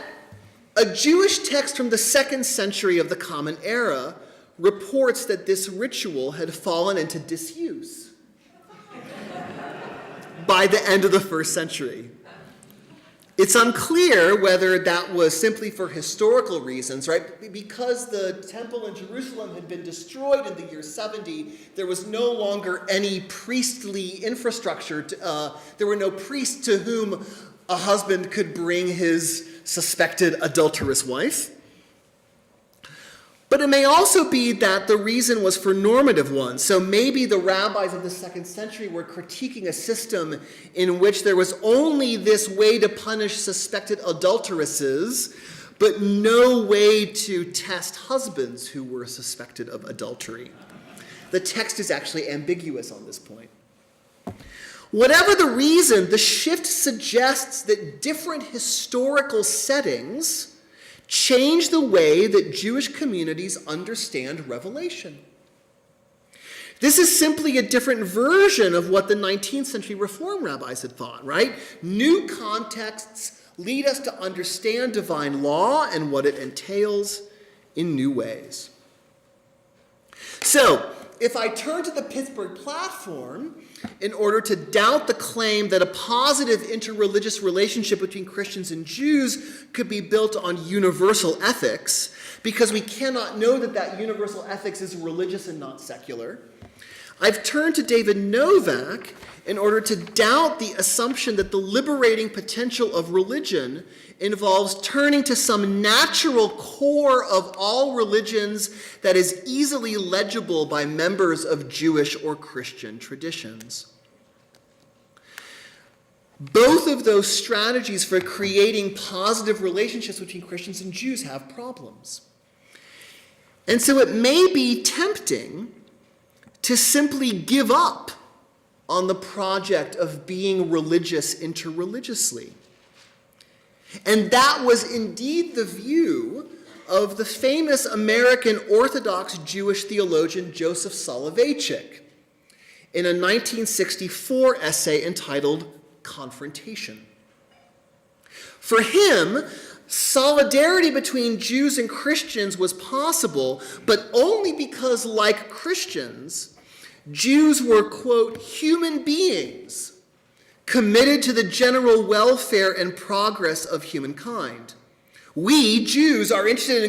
a Jewish text from the 2nd century of the Common Era reports that this ritual had fallen into disuse. by the end of the first century. It's unclear whether that was simply for historical reasons, right? Because the temple in Jerusalem had been destroyed in the year 70, there was no longer any priestly infrastructure. There were no priests to whom a husband could bring his suspected adulterous wife. But it may also be that the reason was for normative ones. So maybe the rabbis of the 2nd century were critiquing a system in which there was only this way to punish suspected adulteresses, but no way to test husbands who were suspected of adultery. The text is actually ambiguous on this point. Whatever the reason, the shift suggests that different historical settings change the way that Jewish communities understand Revelation. This is simply a different version of what the 19th century Reform rabbis had thought, right? New contexts lead us to understand divine law and what it entails in new ways. So, if I turn to the Pittsburgh Platform in order to doubt the claim that a positive interreligious relationship between Christians and Jews could be built on universal ethics, because we cannot know that that universal ethics is religious and not secular, I've turned to David Novak in order to doubt the assumption that the liberating potential of religion involves turning to some natural core of all religions that is easily legible by members of Jewish or Christian traditions. Both of those strategies for creating positive relationships between Christians and Jews have problems. And so it may be tempting to simply give up on the project of being religious interreligiously. And that was indeed the view of the famous American Orthodox Jewish theologian Joseph Soloveitchik in a 1964 essay entitled Confrontation. For him, solidarity between Jews and Christians was possible, but only because, like Christians, Jews were, quote, human beings committed to the general welfare and progress of humankind. We, Jews, are interested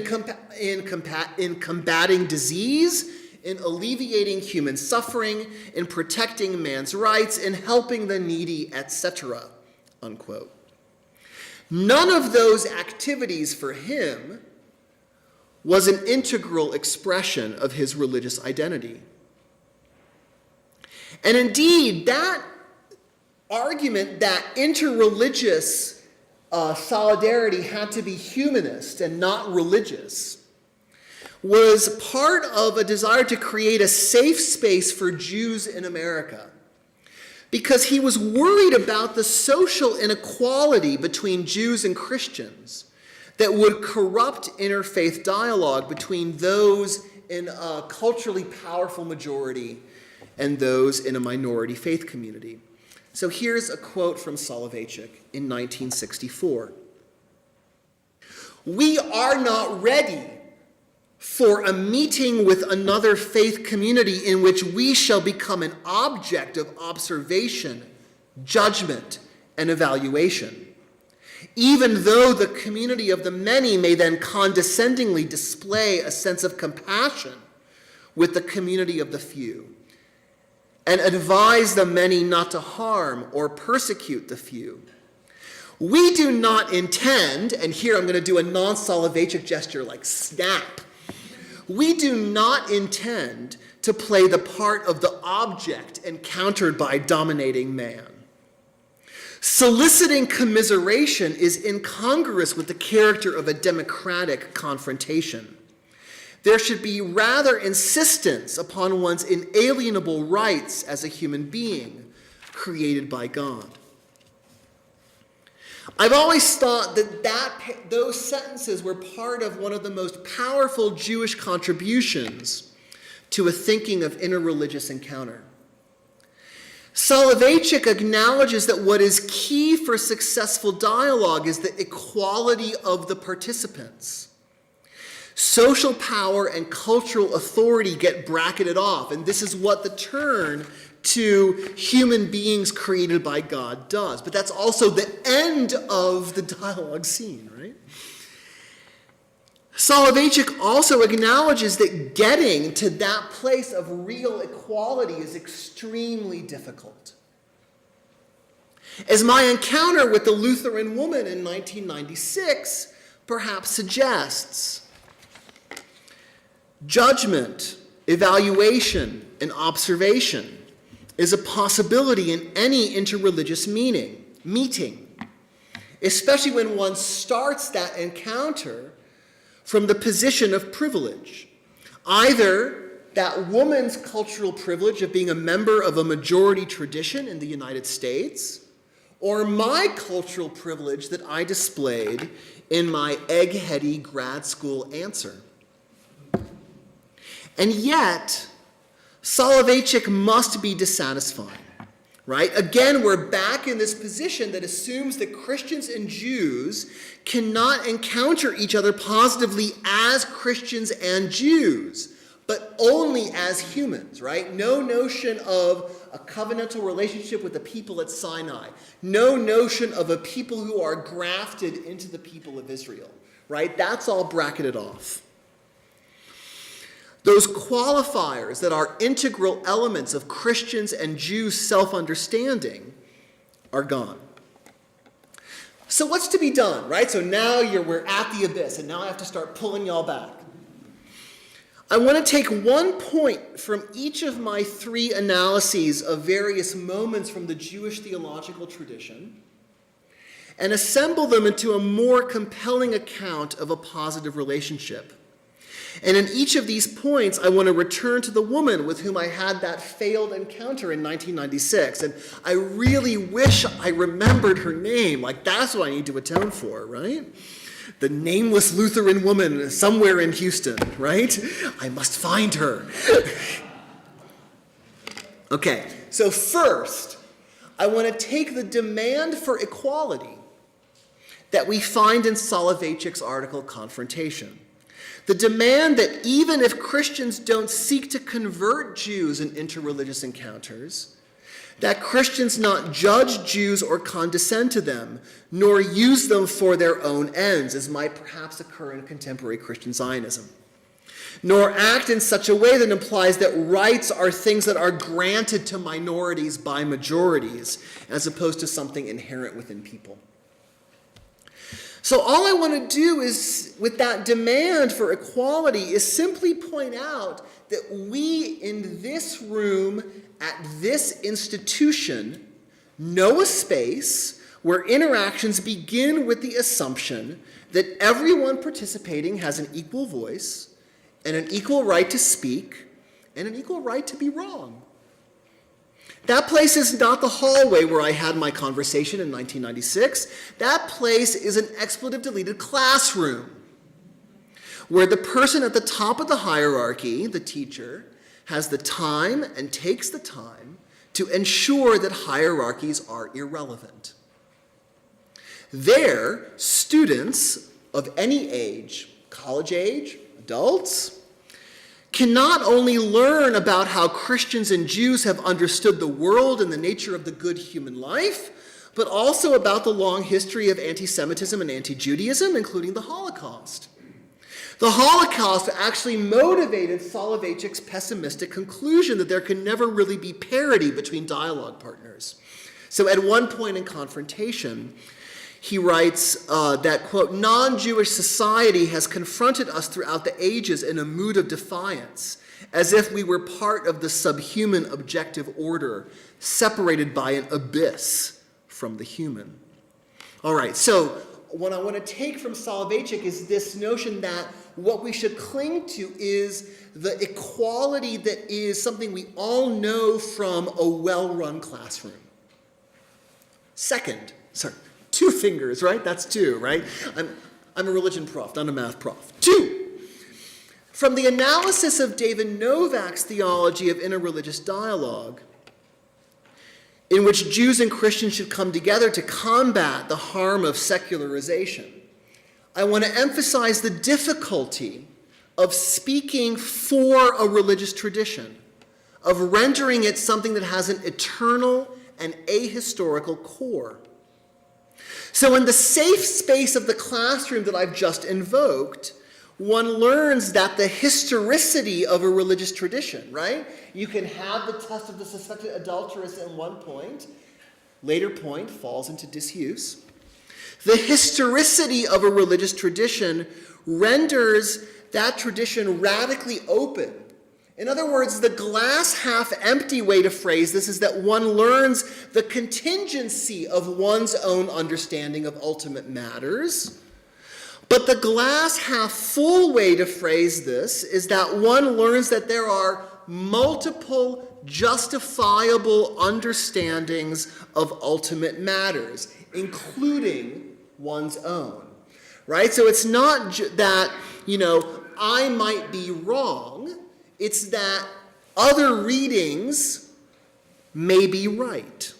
in combating disease, in alleviating human suffering, in protecting man's rights, in helping the needy, etc., unquote. None of those activities for him was an integral expression of his religious identity. And indeed, that argument that interreligious solidarity had to be humanist and not religious was part of a desire to create a safe space for Jews in America, because he was worried about the social inequality between Jews and Christians that would corrupt interfaith dialogue between those in a culturally powerful majority and those in a minority faith community. So here's a quote from Soloveitchik in 1964. "We are not ready for a meeting with another faith community in which we shall become an object of observation, judgment, and evaluation, even though the community of the many may then condescendingly display a sense of compassion with the community of the few, and advise the many not to harm or persecute the few. We do not intend," and here I'm going to do a non-Soloveitchik gesture like snap, "we do not intend to play the part of the object encountered by dominating man. Soliciting commiseration is incongruous with the character of a democratic confrontation. There should be rather insistence upon one's inalienable rights as a human being created by God." I've always thought that those sentences were part of one of the most powerful Jewish contributions to a thinking of interreligious encounter. Soloveitchik acknowledges that what is key for successful dialogue is the equality of the participants. Social power and cultural authority get bracketed off, and this is what the turn to human beings created by God does. But that's also the end of the dialogue scene, right? Soloveitchik also acknowledges that getting to that place of real equality is extremely difficult. As my encounter with the Lutheran woman in 1996 perhaps suggests, judgment, evaluation, and observation is a possibility in any interreligious meeting, especially when one starts that encounter from the position of privilege. Either that woman's cultural privilege of being a member of a majority tradition in the United States, or my cultural privilege that I displayed in my eggheady grad school answer. And yet, Soloveitchik must be dissatisfying, right? Again, we're back in this position that assumes that Christians and Jews cannot encounter each other positively as Christians and Jews, but only as humans, right? No notion of a covenantal relationship with the people at Sinai. No notion of a people who are grafted into the people of Israel, right? That's all bracketed off. Those qualifiers that are integral elements of Christians and Jews' self-understanding are gone. So what's to be done, right? So now we're at the abyss, and now I have to start pulling y'all back. I want to take one point from each of my three analyses of various moments from the Jewish theological tradition and assemble them into a more compelling account of a positive relationship. And in each of these points, I want to return to the woman with whom I had that failed encounter in 1996. And I really wish I remembered her name. Like, that's what I need to atone for, right? The nameless Lutheran woman somewhere in Houston, right? I must find her. Okay, so first, I want to take the demand for equality that we find in Soloveitchik's article, Confrontation. The demand that even if Christians don't seek to convert Jews in interreligious encounters, that Christians not judge Jews or condescend to them, nor use them for their own ends, as might perhaps occur in contemporary Christian Zionism, nor act in such a way that implies that rights are things that are granted to minorities by majorities, as opposed to something inherent within people. So all I want to do is, with that demand for equality, is simply point out that we in this room, at this institution, know a space where interactions begin with the assumption that everyone participating has an equal voice and an equal right to speak and an equal right to be wrong. That place is not the hallway where I had my conversation in 1996. That place is an expletive-deleted classroom where the person at the top of the hierarchy, the teacher, has the time and takes the time to ensure that hierarchies are irrelevant. There, students of any age, college age, adults, can not only learn about how Christians and Jews have understood the world and the nature of the good human life, but also about the long history of anti-Semitism and anti-Judaism, including the Holocaust. The Holocaust actually motivated Soloveitchik's pessimistic conclusion that there can never really be parity between dialogue partners. So at one point in Confrontation, he writes that, quote, non-Jewish society has confronted us throughout the ages in a mood of defiance, as if we were part of the subhuman objective order, separated by an abyss from the human. All right, so what I want to take from Soloveitchik is this notion that what we should cling to is the equality that is something we all know from a well-run classroom. Second, sorry. 2 fingers, right? That's 2, right? I'm a religion prof, not a math prof. 2, from the analysis of David Novak's theology of interreligious dialogue, in which Jews and Christians should come together to combat the harm of secularization, I want to emphasize the difficulty of speaking for a religious tradition, of rendering it something that has an eternal and ahistorical core. So in the safe space of the classroom that I've just invoked, one learns that the historicity of a religious tradition, right? You can have the test of the suspected adulteress at one point, later point falls into disuse. The historicity of a religious tradition renders that tradition radically open. In other words, the glass half empty way to phrase this is that one learns the contingency of one's own understanding of ultimate matters. But the glass half full way to phrase this is that one learns that there are multiple justifiable understandings of ultimate matters, including one's own. Right? So it's not that, I might be wrong. It's that other readings may be right.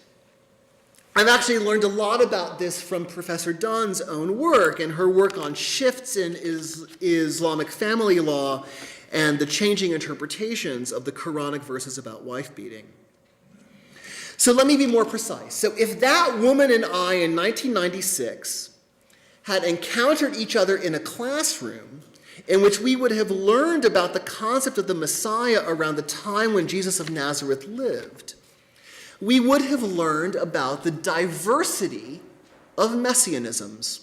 I've actually learned a lot about this from Professor Dunn's own work and her work on shifts in Islamic family law and the changing interpretations of the Quranic verses about wife beating. So let me be more precise. So if that woman and I in 1996 had encountered each other in a classroom in which we would have learned about the concept of the Messiah around the time when Jesus of Nazareth lived, we would have learned about the diversity of messianisms.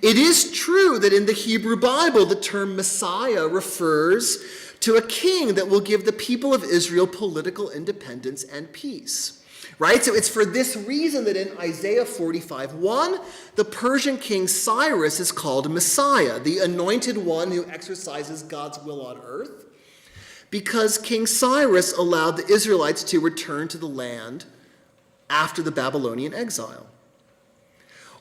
It is true that in the Hebrew Bible, the term Messiah refers to a king that will give the people of Israel political independence and peace. Right? So it's for this reason that in Isaiah 45:1, the Persian king Cyrus is called Messiah, the anointed one who exercises God's will on earth, because King Cyrus allowed the Israelites to return to the land after the Babylonian exile.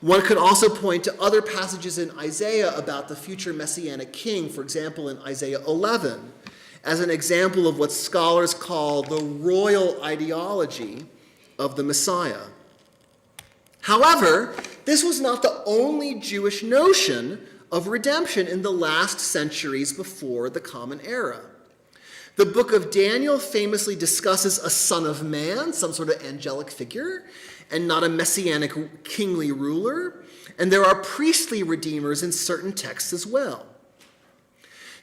One could also point to other passages in Isaiah about the future messianic king, for example, in Isaiah 11, as an example of what scholars call the royal ideology of the Messiah. However, this was not the only Jewish notion of redemption in the last centuries before the Common Era. The book of Daniel famously discusses a son of man, some sort of angelic figure, and not a messianic kingly ruler, and there are priestly redeemers in certain texts as well.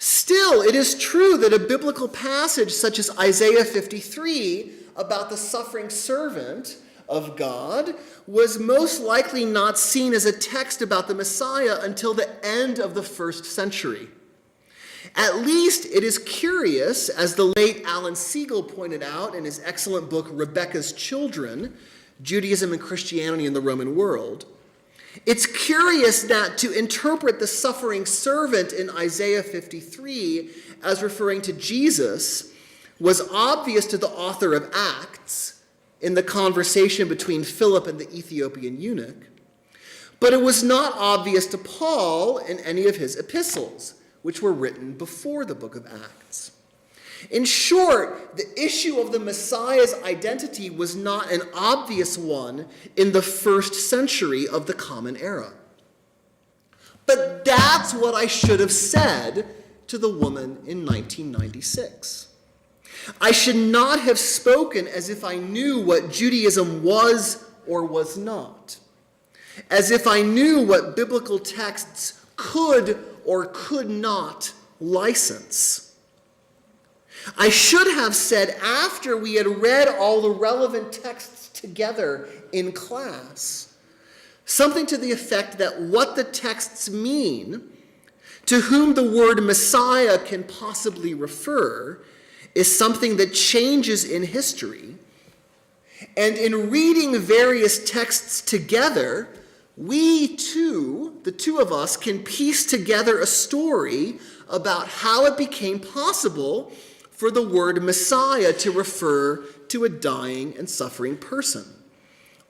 Still, it is true that a biblical passage such as Isaiah 53 about the suffering servant of God was most likely not seen as a text about the Messiah until the end of the first century. At least it is curious, as the late Alan Siegel pointed out in his excellent book Rebecca's Children, Judaism and Christianity in the Roman World, it's curious that to interpret the suffering servant in Isaiah 53 as referring to Jesus was obvious to the author of Acts in the conversation between Philip and the Ethiopian eunuch, but it was not obvious to Paul in any of his epistles, which were written before the book of Acts. In short, the issue of the Messiah's identity was not an obvious one in the first century of the Common Era. But that's what I should have said to the woman in 1996. I should not have spoken as if I knew what Judaism was or was not, as if I knew what biblical texts could or could not license. I should have said, after we had read all the relevant texts together in class, something to the effect that what the texts mean, to whom the word Messiah can possibly refer, is something that changes in history. And in reading various texts together, we too, the two of us, can piece together a story about how it became possible for the word Messiah to refer to a dying and suffering person.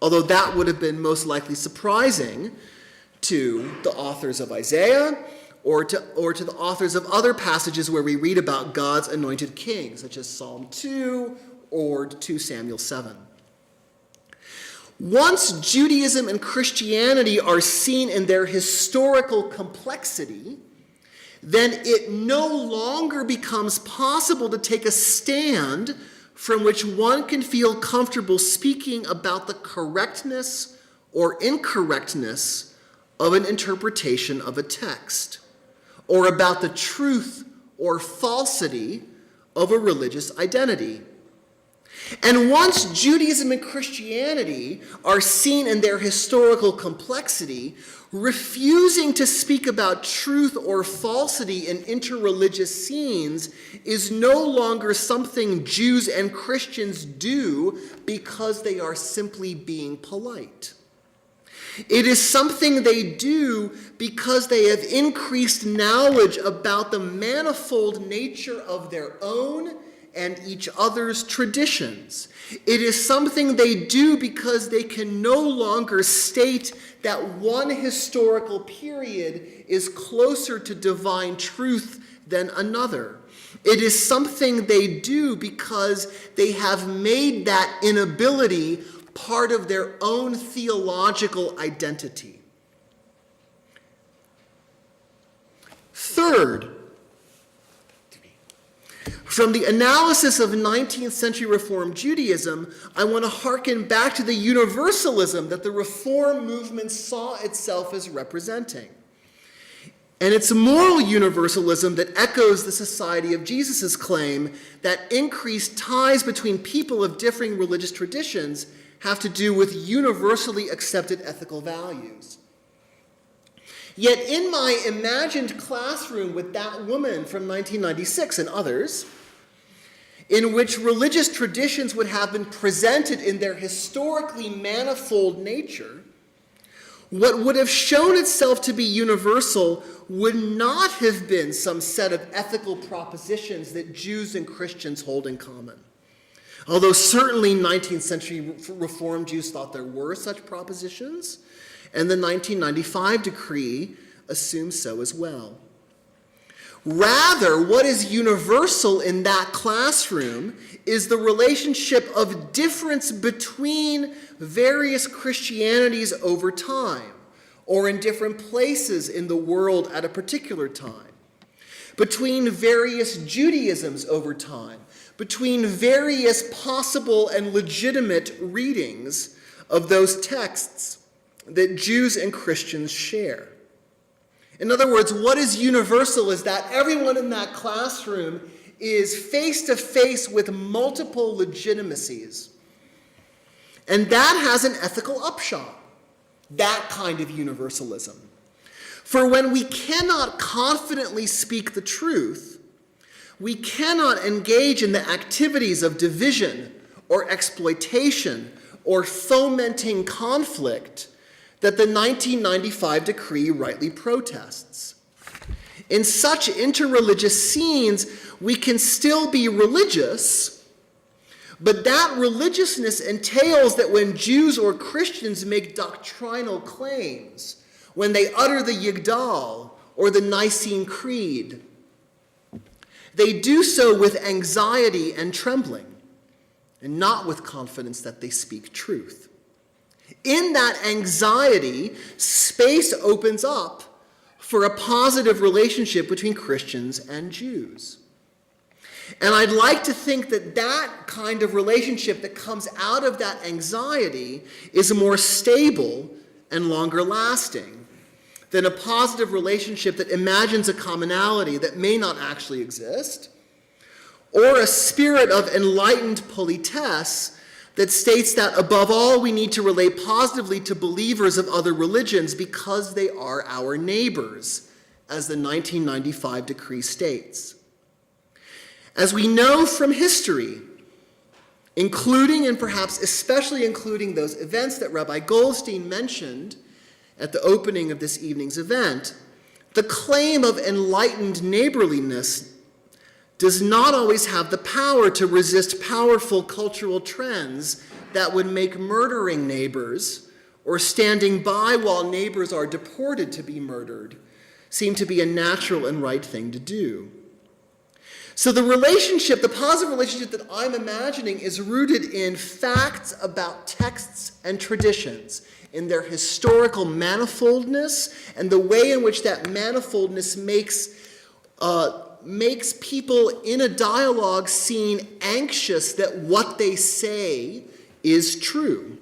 Although that would have been most likely surprising to the authors of Isaiah or to the authors of other passages where we read about God's anointed king, such as Psalm 2 or 2 Samuel 7. Once Judaism and Christianity are seen in their historical complexity, then it no longer becomes possible to take a stand from which one can feel comfortable speaking about the correctness or incorrectness of an interpretation of a text, or about the truth or falsity of a religious identity. And once Judaism and Christianity are seen in their historical complexity, refusing to speak about truth or falsity in interreligious scenes is no longer something Jews and Christians do because they are simply being polite. It is something they do because they have increased knowledge about the manifold nature of their own and each other's traditions. It is something they do because they can no longer state that one historical period is closer to divine truth than another. It is something they do because they have made that inability part of their own theological identity. Third, from the analysis of 19th century Reform Judaism, I want to hearken back to the universalism that the Reform movement saw itself as representing. And it's moral universalism that echoes the Society of Jesus' claim that increased ties between people of differing religious traditions have to do with universally accepted ethical values. Yet in my imagined classroom with that woman from 1996 and others, in which religious traditions would have been presented in their historically manifold nature, what would have shown itself to be universal would not have been some set of ethical propositions that Jews and Christians hold in common. Although certainly 19th century Reform Jews thought there were such propositions, and the 1995 decree assumes so as well. Rather, what is universal in that classroom is the relationship of difference between various Christianities over time, or in different places in the world at a particular time, between various Judaisms over time, between various possible and legitimate readings of those texts that Jews and Christians share. In other words, what is universal is that everyone in that classroom is face to face with multiple legitimacies. And that has an ethical upshot, that kind of universalism. For when we cannot confidently speak the truth, we cannot engage in the activities of division or exploitation or fomenting conflict that the 1995 decree rightly protests. In such interreligious scenes, we can still be religious, but that religiousness entails that when Jews or Christians make doctrinal claims, when they utter the Yigdal or the Nicene Creed, they do so with anxiety and trembling, and not with confidence that they speak truth. In that anxiety, space opens up for a positive relationship between Christians and Jews. And I'd like to think that that kind of relationship that comes out of that anxiety is more stable and longer lasting than a positive relationship that imagines a commonality that may not actually exist, or a spirit of enlightened politesse that states that above all we need to relate positively to believers of other religions because they are our neighbors, as the 1995 decree states. As we know from history, including and perhaps especially including those events that Rabbi Goldstein mentioned at the opening of this evening's event, the claim of enlightened neighborliness does not always have the power to resist powerful cultural trends that would make murdering neighbors or standing by while neighbors are deported to be murdered seem to be a natural and right thing to do. So the relationship, the positive relationship that I'm imagining is rooted in facts about texts and traditions, in their historical manifoldness and the way in which that manifoldness makes makes people in a dialogue seem anxious that what they say is true.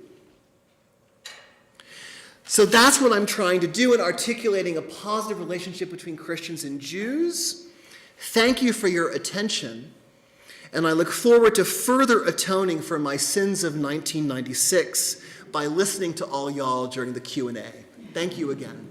So that's what I'm trying to do in articulating a positive relationship between Christians and Jews. Thank you for your attention, and I look forward to further atoning for my sins of 1996 by listening to all y'all during the Q&A. Thank you again.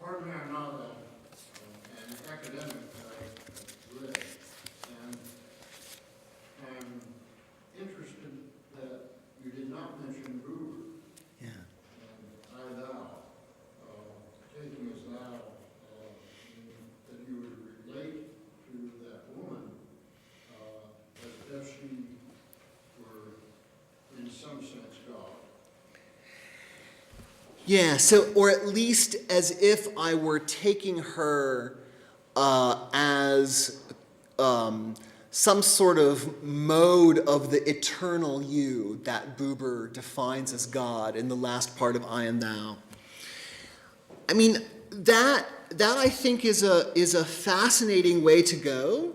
Pardon me, I'm not an academic. I read, and I'm interested that you did not mention Buber. Yeah. And I thou, taking as thou, that you would relate to that woman as if she were, in some sense, God. Yeah, so, or at least as if I were taking her as some sort of mode of the eternal you that Buber defines as God in the last part of I and Thou. I mean, that I think is a fascinating way to go,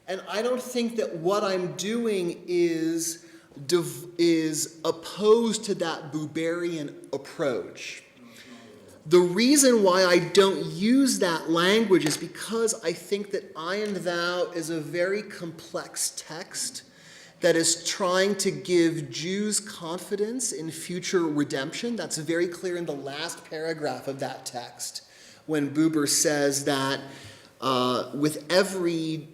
and I don't think that what I'm doing is opposed to that Buberian approach. The reason why I don't use that language is because I think that I and Thou is a very complex text that is trying to give Jews confidence in future redemption. That's very clear in the last paragraph of that text, when Buber says that with every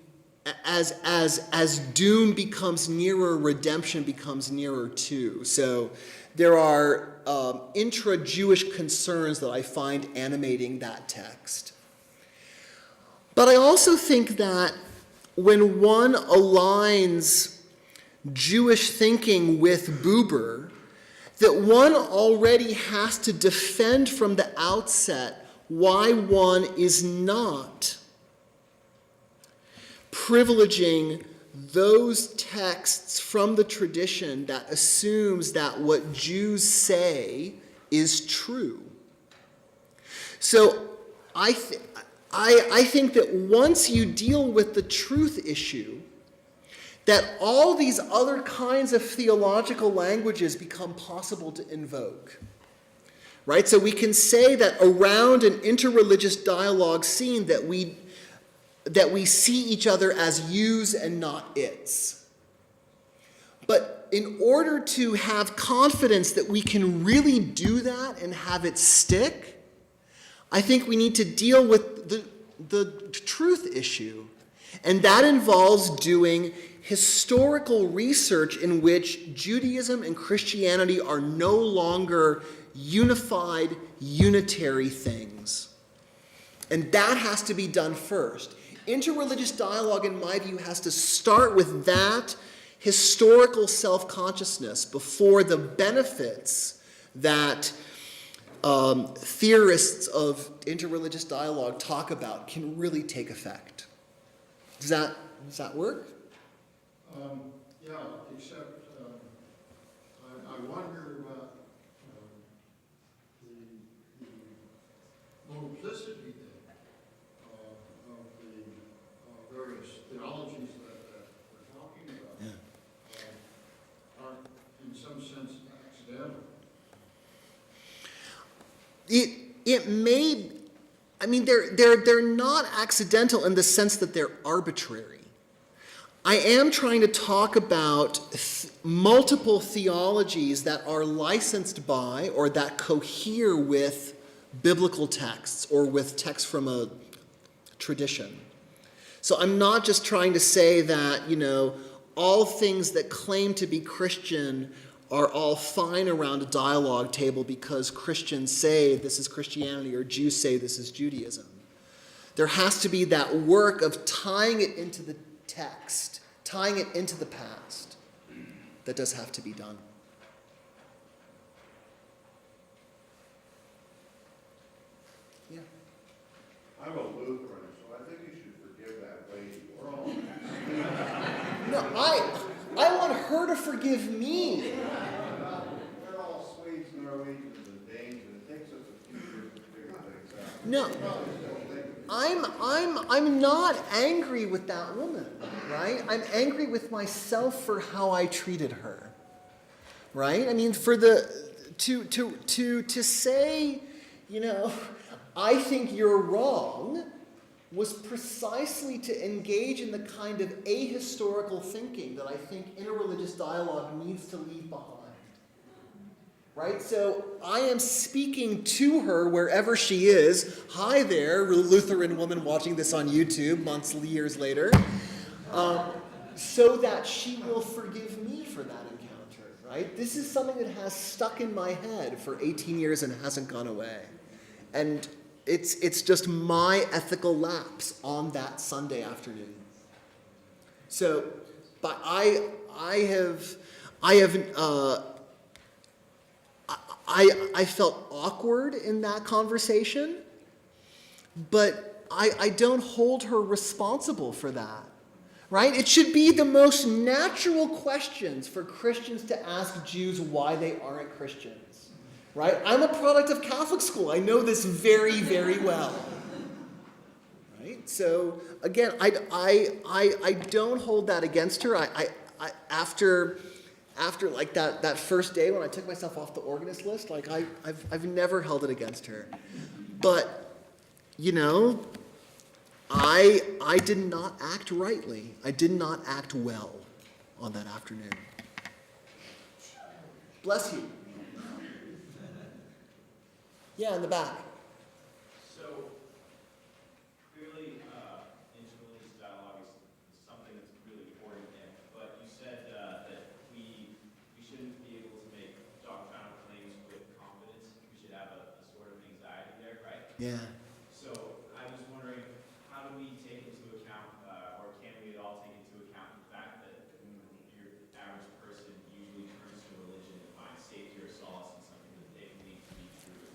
as doom becomes nearer, redemption becomes nearer too. So there are intra-Jewish concerns that I find animating that text. But I also think that when one aligns Jewish thinking with Buber, that one already has to defend from the outset why one is not privileging those texts from the tradition that assumes that what Jews say is true. So I think that once you deal with the truth issue, that all these other kinds of theological languages become possible to invoke. Right? So we can say that around an interreligious dialogue scene that we see each other as yous and not its. But in order to have confidence that we can really do that and have it stick, I think we need to deal with the truth issue. And that involves doing historical research in which Judaism and Christianity are no longer unified, unitary things. And that has to be done first. Interreligious dialogue, in my view, has to start with that historical self-consciousness before the benefits that theorists of interreligious dialogue talk about can really take effect. Does that work? Yeah, except I wonder about the multiplicity of the various theologies that we're talking about. Yeah. Are in some sense accidental. It may, I mean, they're not accidental in the sense that they're arbitrary. I am trying to talk about multiple theologies that are licensed by or that cohere with biblical texts or with texts from a tradition. So I'm not just trying to say that, all things that claim to be Christian are all fine around a dialogue table because Christians say this is Christianity or Jews say this is Judaism. There has to be that work of tying it into the text, tying it into the past. That does have to be done. Yeah. I'm a Lutheran, so I think you should forgive forgive me. We're all Swedes, Norwegians, and Danes, and it takes us a few years to figure things out. No, I'm not angry with that woman, right? I'm angry with myself for how I treated her, right? I mean, for to say, I think you're wrong, was precisely to engage in the kind of ahistorical thinking that I think interreligious dialogue needs to leave behind. Right? So I am speaking to her wherever she is. Hi there, Lutheran woman watching this on YouTube years later, so that she will forgive me for that encounter. Right? This is something that has stuck in my head for 18 years and hasn't gone away. And it's just my ethical lapse on that Sunday afternoon. So, but I felt awkward in that conversation, but I don't hold her responsible for that, right? It should be the most natural questions for Christians to ask Jews why they aren't Christians. Right? I'm a product of Catholic school. I know this very, very well. Right? So again, I don't hold that against her. After like that first day when I took myself off the organist list, like I've never held it against her. But I did not act rightly. I did not act well on that afternoon. Bless you. Yeah, in the back. So, clearly, interreligious dialogue is something that's really important, but you said that we shouldn't be able to make doctrinal claims with confidence. We should have a sort of anxiety there, right? Yeah. So, I was wondering, how do we take into account, or can we at all take into account the fact that your average person usually turns to religion to find safety or solace in something that they believe to be true?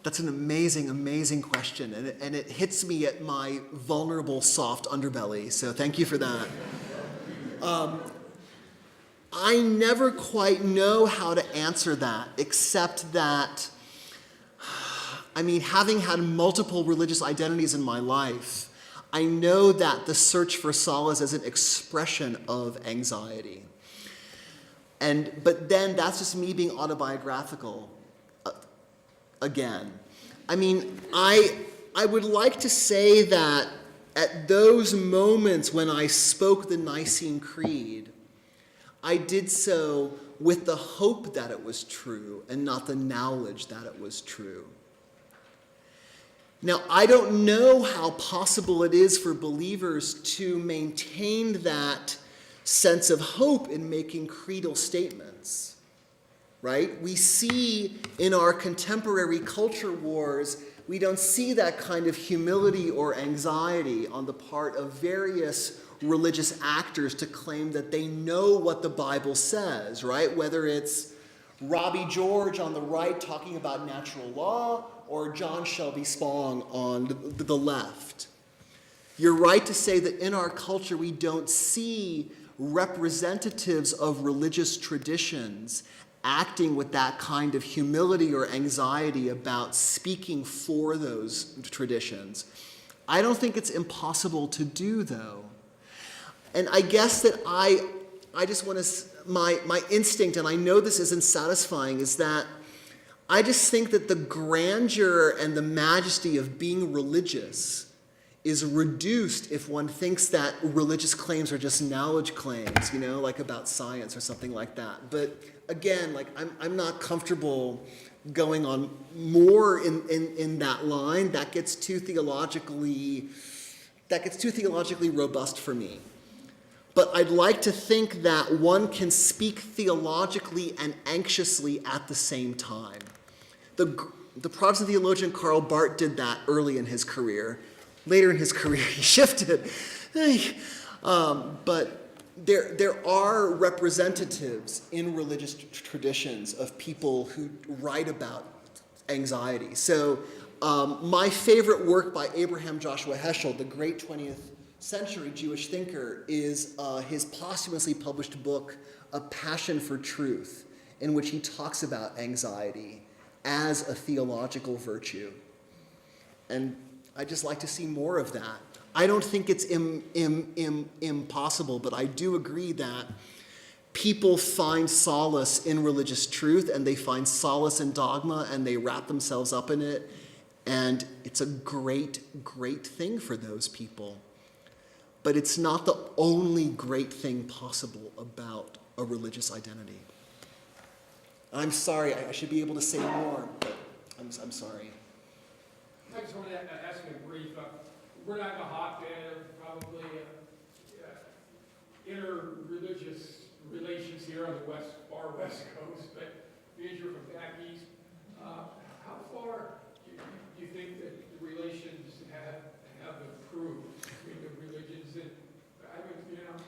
That's an amazing, amazing question, and it hits me at my vulnerable, soft underbelly, so thank you for that. I never quite know how to answer that, except that, having had multiple religious identities in my life, I know that the search for solace is an expression of anxiety. But then that's just me being autobiographical. Again, I would like to say that at those moments when I spoke the Nicene Creed, I did so with the hope that it was true and not the knowledge that it was true. Now, I don't know how possible it is for believers to maintain that sense of hope in making creedal statements. Right? We see in our contemporary culture wars, we don't see that kind of humility or anxiety on the part of various religious actors to claim that they know what the Bible says, right? Whether it's Robbie George on the right talking about natural law or John Shelby Spong on the left. You're right to say that in our culture we don't see representatives of religious traditions acting with that kind of humility or anxiety about speaking for those traditions. I don't think it's impossible to do, though. And I guess that I just want to, my instinct, and I know this isn't satisfying, is that I just think that the grandeur and the majesty of being religious is reduced if one thinks that religious claims are just knowledge claims, like about science or something like that. But again, I'm not comfortable going on more in that line. That gets too theologically robust for me. But I'd like to think that one can speak theologically and anxiously at the same time. The Protestant theologian Karl Barth did that early in his career. Later in his career, he shifted. But there are representatives in religious traditions of people who write about anxiety. So my favorite work by Abraham Joshua Heschel, the great 20th century Jewish thinker is his posthumously published book, A Passion for Truth, in which he talks about anxiety as a theological virtue. And I'd just like to see more of that. I don't think it's impossible, but I do agree that people find solace in religious truth, and they find solace in dogma, and they wrap themselves up in it. And it's a great, great thing for those people. But it's not the only great thing possible about a religious identity. I'm sorry, I should be able to say more, but I'm sorry. I just wanted to ask you a brief, we're not in a hotbed of probably inter-religious relations here on the far west coast, but because you're from back east, how far do you think that the relations have improved between the religions? And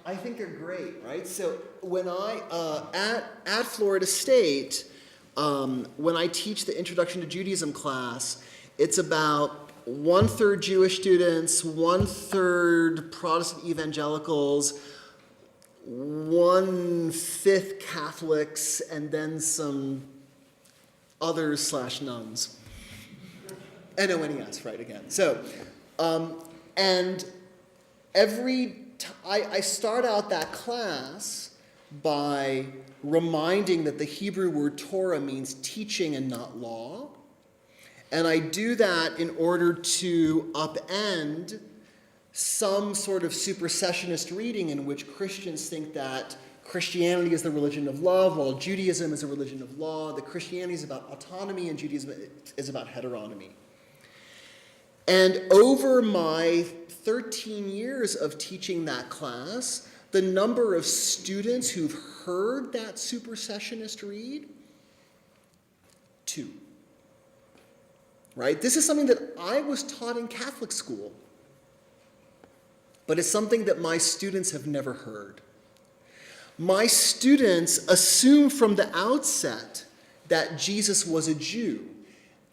I think they're great, right? So when at Florida State, when I teach the Introduction to Judaism class, it's about 1/3 Jewish students, 1/3 Protestant evangelicals, 1/5 Catholics, and then some others / nuns. NONES, right, again. So, and I start out that class by reminding that the Hebrew word Torah means teaching and not law. And I do that in order to upend some sort of supersessionist reading in which Christians think that Christianity is the religion of love, while Judaism is a religion of law, that Christianity is about autonomy and Judaism is about heteronomy. And over my 13 years of teaching that class, the number of students who've heard that supersessionist read, 2. Right? This is something that I was taught in Catholic school, but it's something that my students have never heard. My students assume from the outset that Jesus was a Jew.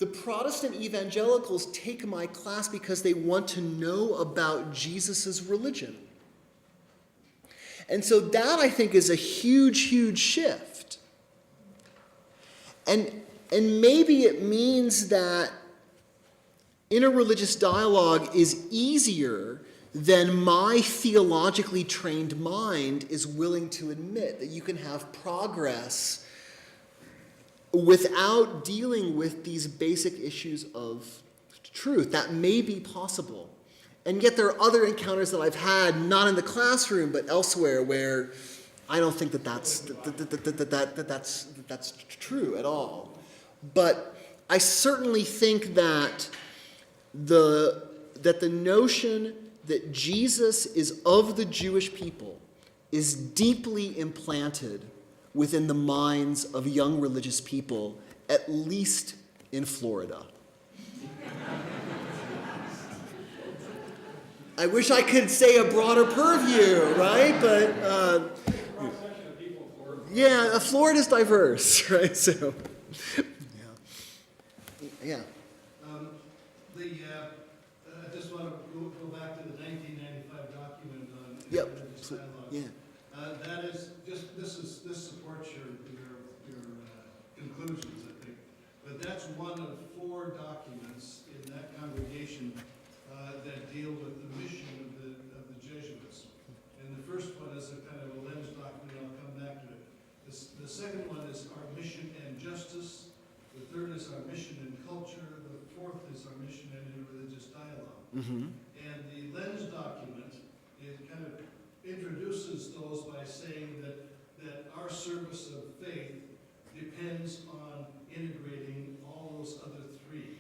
The Protestant evangelicals take my class because they want to know about Jesus' religion. And so that, I think, is a huge, huge shift. And maybe it means that interreligious dialogue is easier than my theologically trained mind is willing to admit, that you can have progress without dealing with these basic issues of truth. That may be possible. And yet there are other encounters that I've had, not in the classroom, but elsewhere, where I don't think that's true at all. But I certainly think that the notion that Jesus is of the Jewish people is deeply implanted within the minds of young religious people, at least in Florida. I wish I could say a broader purview, right? But yeah, Florida's diverse, right? So, yeah. I just want to go back to the 1995 document on Yep. religious dialogue. Yeah. That is just this supports your conclusions, I think. But that's one of 4 documents in that congregation that deal with the mission of the Jesuits. And the first one is a kind of a lens document. I'll come back to it. The second one is our mission and justice. The third is our mission and culture. The fourth is our mission and religious dialogue. Mm-hmm. And the lens document, it kind of introduces those by saying that our service of faith depends on integrating all those other 3.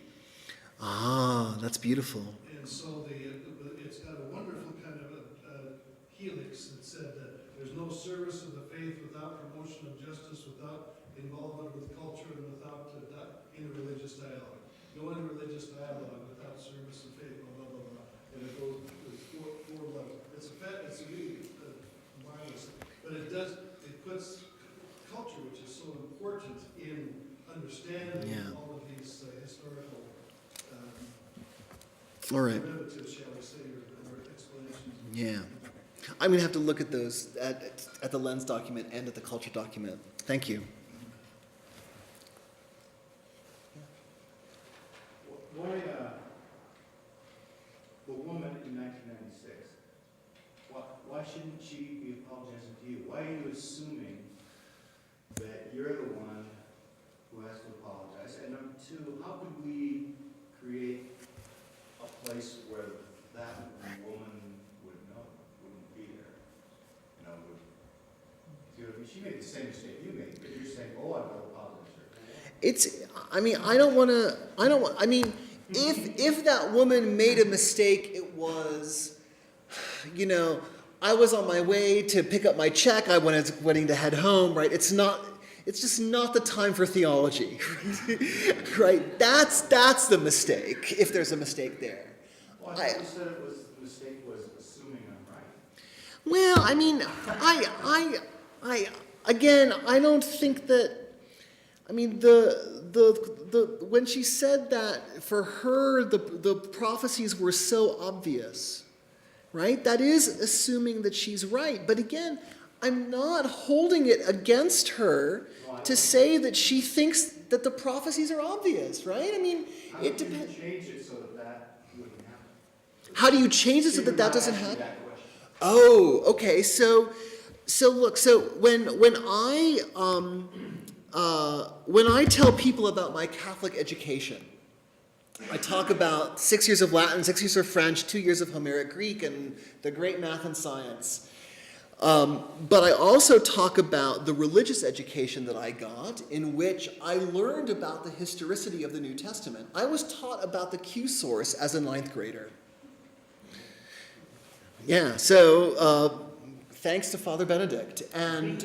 Ah, that's beautiful. And so it's got a wonderful kind of a helix that said that there's no service of the faith without promotion of justice, without involvement with culture, and without interreligious dialogue. No interreligious dialogue without service of faith, blah, blah, blah, blah. And it goes, there's 4 levels. It's really marvelous. But it puts culture, which is so important in understanding all of these historical All right. derivatives, shall we say, or explanations. Yeah. I'm going to have to look at those, at the lens document and at the culture document. Thank you. Why, the woman in 1996, why shouldn't she be apologizing to you? Why are you assuming that you're the one who has to apologize? And number two, how could we create a place where that woman would know, wouldn't be there? You know, see what I mean? She made the same mistake you made, but you're saying, oh, I will apologize to her. If that woman made a mistake, it was, I was on my way to pick up my check, I was waiting to head home, right? It's just not the time for theology, right? That's the mistake, if there's a mistake there. Well, I thought you said the mistake was assuming I'm right. Well, I don't think that, when she said that, for her, the prophecies were so obvious, right? That is assuming that she's right. But again, I'm not holding it against her to say that she thinks that the prophecies are obvious, right? It depends. How do you change it so that wouldn't happen? How do you change it so that doesn't happen? Oh, okay. So look. So when I tell people about my Catholic education, I talk about 6 years of Latin, 6 years of French, 2 years of Homeric Greek, and the great math and science. But I also talk about the religious education that I got, in which I learned about the historicity of the New Testament. I was taught about the Q source as a 9th grader. Yeah, so thanks to Father Benedict. And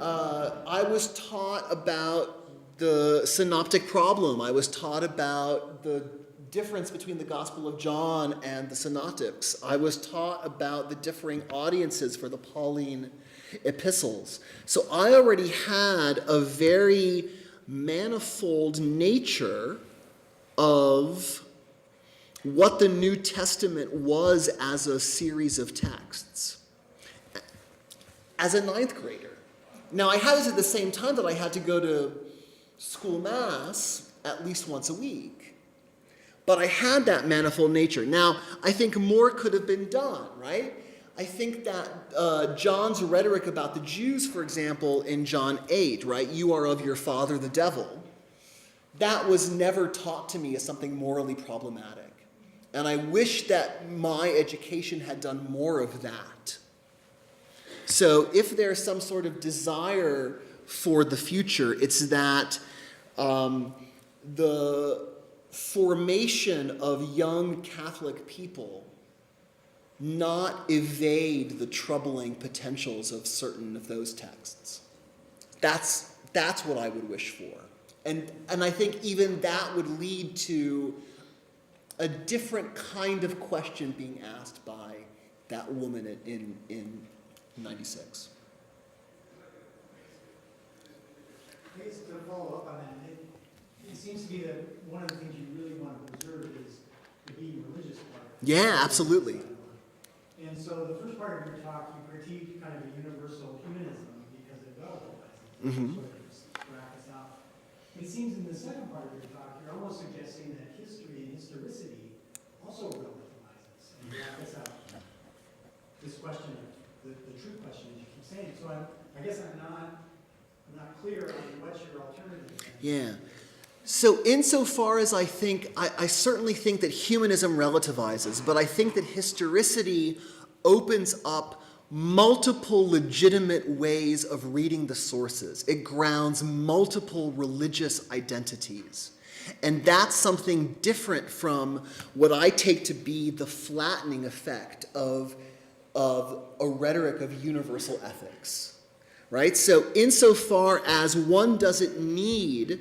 I was taught about the synoptic problem. I was taught about the difference between the Gospel of John and the synoptics. I was taught about the differing audiences for the Pauline epistles. So I already had a very manifold nature of what the New Testament was as a series of texts as a 9th grader. Now, I had this at the same time that I had to go to school mass at least once a week. But I had that manifold nature. Now, I think more could have been done, right? I think that John's rhetoric about the Jews, for example, in John 8, right? You are of your father, the devil. That was never taught to me as something morally problematic. And I wish that my education had done more of that. So if there's some sort of desire for the future, it's that the formation of young Catholic people not evade the troubling potentials of certain of those texts. That's what I would wish for. And I think even that would lead to a different kind of question being asked by that woman in 96. I guess to follow up on that, it seems to me that one of the things you really want to preserve is the being religious part. Yeah, absolutely. And so the first part of your talk, you critique kind of a universal humanism because it relativizes, sort of wrap us out. It seems in the second part of your talk, you're almost suggesting that history and historicity also relativizes and wrap us out. This question, the true question, as you keep saying. So I guess I'm not clear on what your alternative is. Yeah. So insofar as I certainly think that humanism relativizes, but I think that historicity opens up multiple legitimate ways of reading the sources. It grounds multiple religious identities. And that's something different from what I take to be the flattening effect of a rhetoric of universal ethics. Right? So insofar as one doesn't need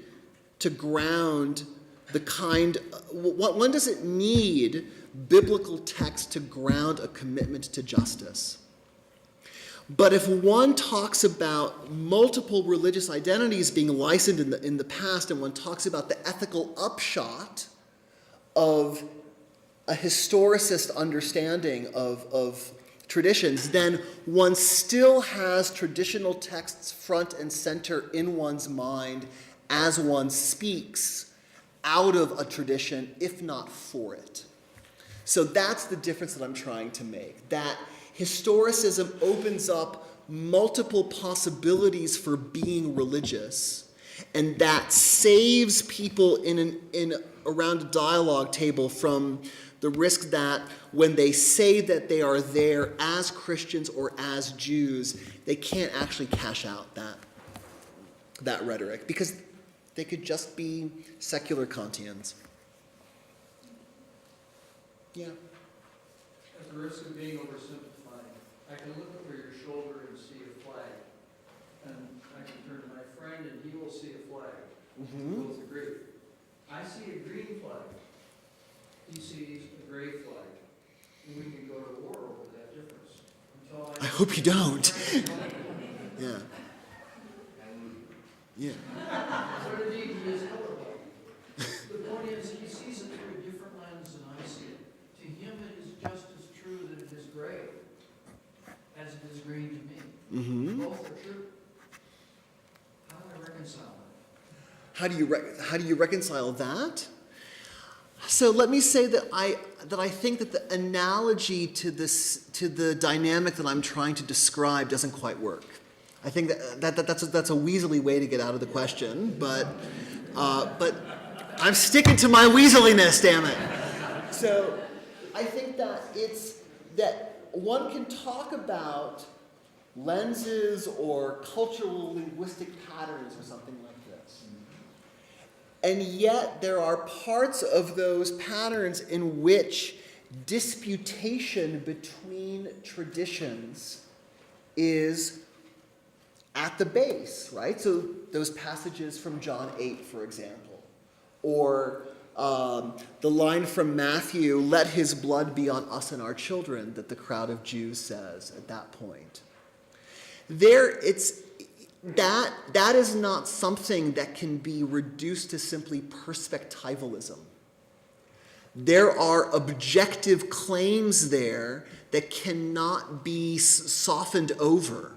to ground one doesn't need biblical text to ground a commitment to justice. But if one talks about multiple religious identities being licensed in the past, and one talks about the ethical upshot of a historicist understanding of traditions, then one still has traditional texts front and center in one's mind as one speaks out of a tradition, if not for it. So that's the difference that I'm trying to make, that historicism opens up multiple possibilities for being religious, and that saves people around a dialogue table from the risk that when they say that they are there as Christians or as Jews, they can't actually cash out that rhetoric, because they could just be secular Kantians. Yeah. At the risk of being oversimplifying, I can look over your shoulder and see a flag. And I can turn to my friend and he will see a flag. Mm-hmm. We both agree. I see a green flag. He sees a gray flag. And we can go to war over that difference. Until I hope you don't. Yeah. Yeah. But indeed, he is colorblind. The point is, he sees it through a different lens than I see it. To him, it is just as true that it is gray as it is green to me. Mm-hmm. Both are true. How do I reconcile that? How do you reconcile that? So let me say that I think that the analogy to the dynamic that I'm trying to describe doesn't quite work. I think that's a weaselly way to get out of the question, but I'm sticking to my weaseliness, damn it. So I think that that one can talk about lenses or cultural linguistic patterns or something like this. And yet there are parts of those patterns in which disputation between traditions is at the base, right? So those passages from John 8, for example, or the line from Matthew, "Let his blood be on us and our children," that the crowd of Jews says at that point. That is not something that can be reduced to simply perspectivalism. There are objective claims there that cannot be softened over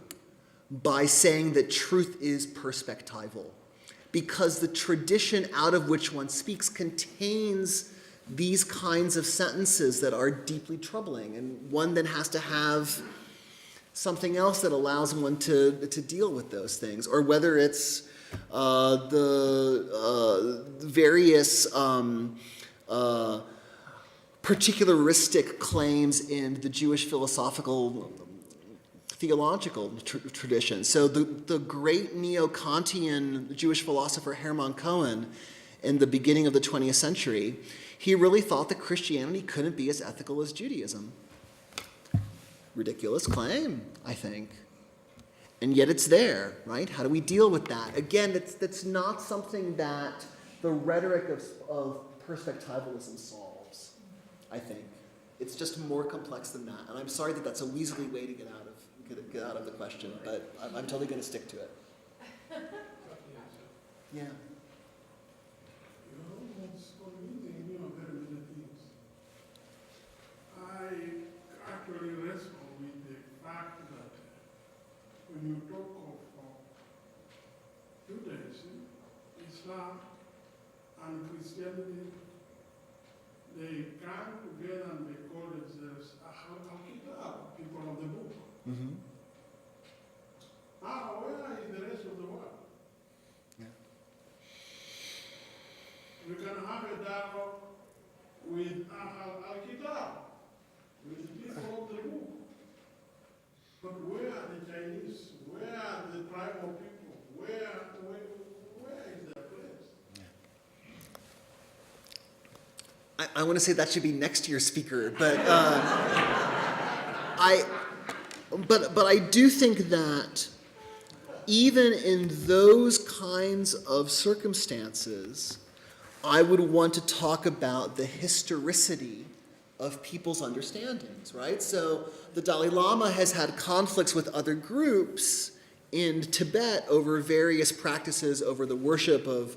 by saying that truth is perspectival, because the tradition out of which one speaks contains these kinds of sentences that are deeply troubling, and one then has to have something else that allows one to deal with those things, or whether it's the various particularistic claims in the Jewish theological tradition. So the great neo-Kantian Jewish philosopher Hermann Cohen, in the beginning of the 20th century, he really thought that Christianity couldn't be as ethical as Judaism. Ridiculous claim, I think. And yet it's there, right? How do we deal with that? Again, that's not something that the rhetoric of perspectivalism solves, I think. It's just more complex than that. And I'm sorry that that's a weaselly way to get out of the question, but I'm totally going to stick to it. Yeah. I actually wrestle with the fact that when you talk of Judaism, Islam, and Christianity, they come together and they call themselves Al-Kitab, people of the book. Mm-hmm. Now, where is the rest of the world? Yeah. We can have a dialogue with Al-Kitab, with the people of the book. But where are the Chinese? Where are the tribal people? Where is their place? I want to say that should be next year's speaker, but but I do think that even in those kinds of circumstances, I would want to talk about the historicity of people's understandings, right? So the Dalai Lama has had conflicts with other groups in Tibet over various practices, over the worship of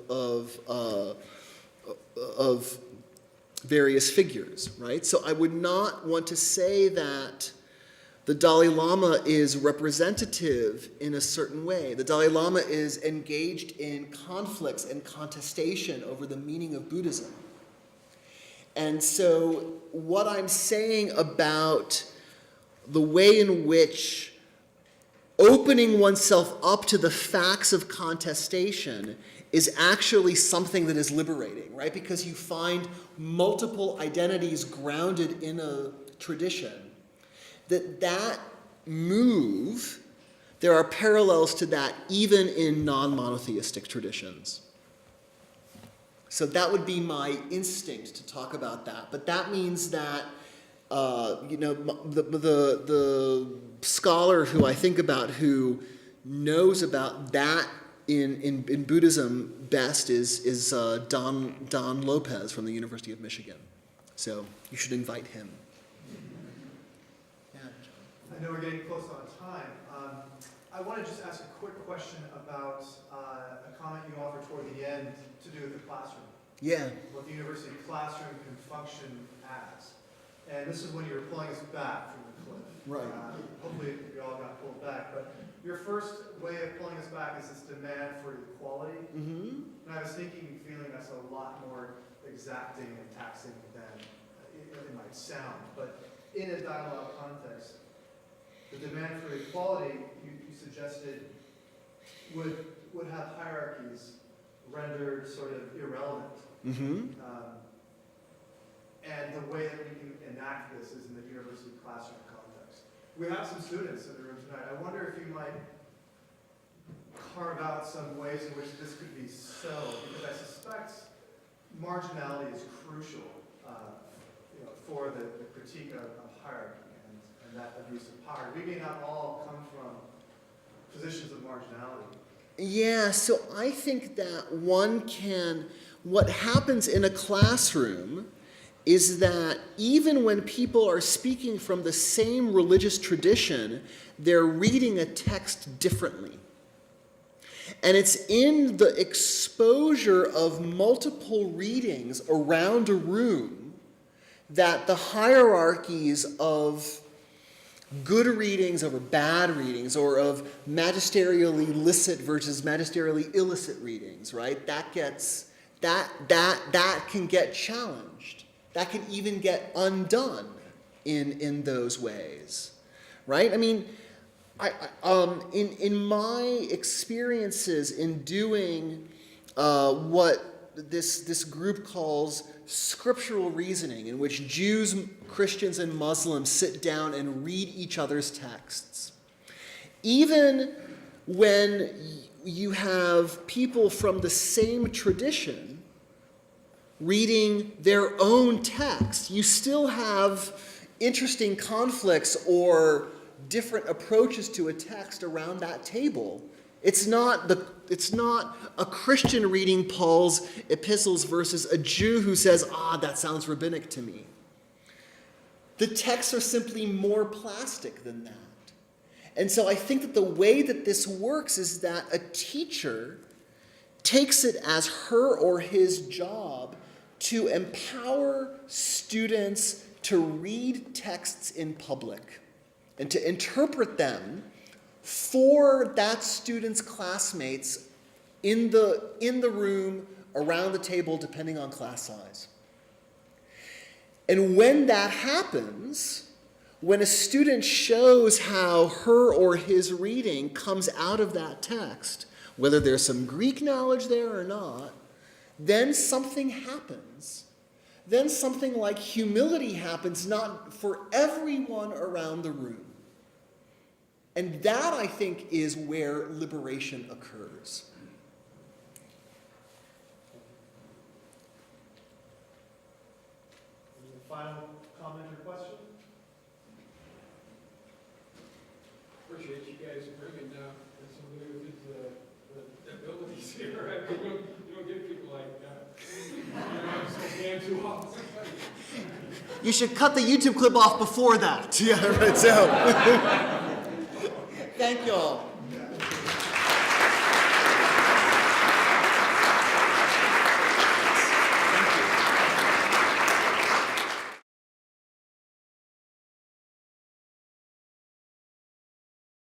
various figures, right? So I would not want to say that The Dalai Lama is representative in a certain way. The Dalai Lama is engaged in conflicts and contestation over the meaning of Buddhism. And so what I'm saying about the way in which opening oneself up to the facts of contestation is actually something that is liberating, right? Because you find multiple identities grounded in a tradition. That move, there are parallels to that even in non-monotheistic traditions. So that would be my instinct to talk about that. But that means that, the scholar who I think about who knows about that in Buddhism best is Don Lopez from the University of Michigan. So you should invite him. I know we're getting close on time. I want to just ask a quick question about a comment you offered toward the end to do with the classroom. Yeah. What the university classroom can function as. And this is when you were pulling us back from the cliff. Right. Hopefully we all got pulled back. But your first way of pulling us back is this demand for equality. Mm-hmm. And I was thinking, feeling that's a lot more exacting and taxing than it might sound. But in a dialogue context, the demand for equality, you suggested, would have hierarchies rendered sort of irrelevant. Mm-hmm. And the way that we can enact this is in the university classroom context. We have some students in the room tonight. I wonder if you might carve out some ways in which this could be so, because I suspect marginality is crucial for the critique of hierarchy. And that abuse of power. We may not all come from positions of marginality. Yeah, so I think that what happens in a classroom is that even when people are speaking from the same religious tradition, they're reading a text differently. And it's in the exposure of multiple readings around a room that the hierarchies of good readings over bad readings, or of magisterially licit versus magisterially illicit readings, right? That can get challenged. That can even get undone in those ways, right? I mean, in my experiences in doing what this group calls scriptural reasoning, in which Jews, Christians, and Muslims sit down and read each other's texts. Even when you have people from the same tradition reading their own text, you still have interesting conflicts or different approaches to a text around that table. It's not a Christian reading Paul's epistles versus a Jew who says, that sounds rabbinic to me. The texts are simply more plastic than that. And so I think that the way that this works is that a teacher takes it as her or his job to empower students to read texts in public and to interpret them for that student's classmates in the room, around the table, depending on class size. And when that happens, when a student shows how her or his reading comes out of that text, whether there's some Greek knowledge there or not, then something happens. Then something like humility happens, not for everyone around the room. And that, I think, is where liberation occurs. Final comment or question? Appreciate you guys bringing somebody with his abilities here. You don't get people like that. So damn too often. You should cut the YouTube clip off before that. Yeah, right, so. Thank you all.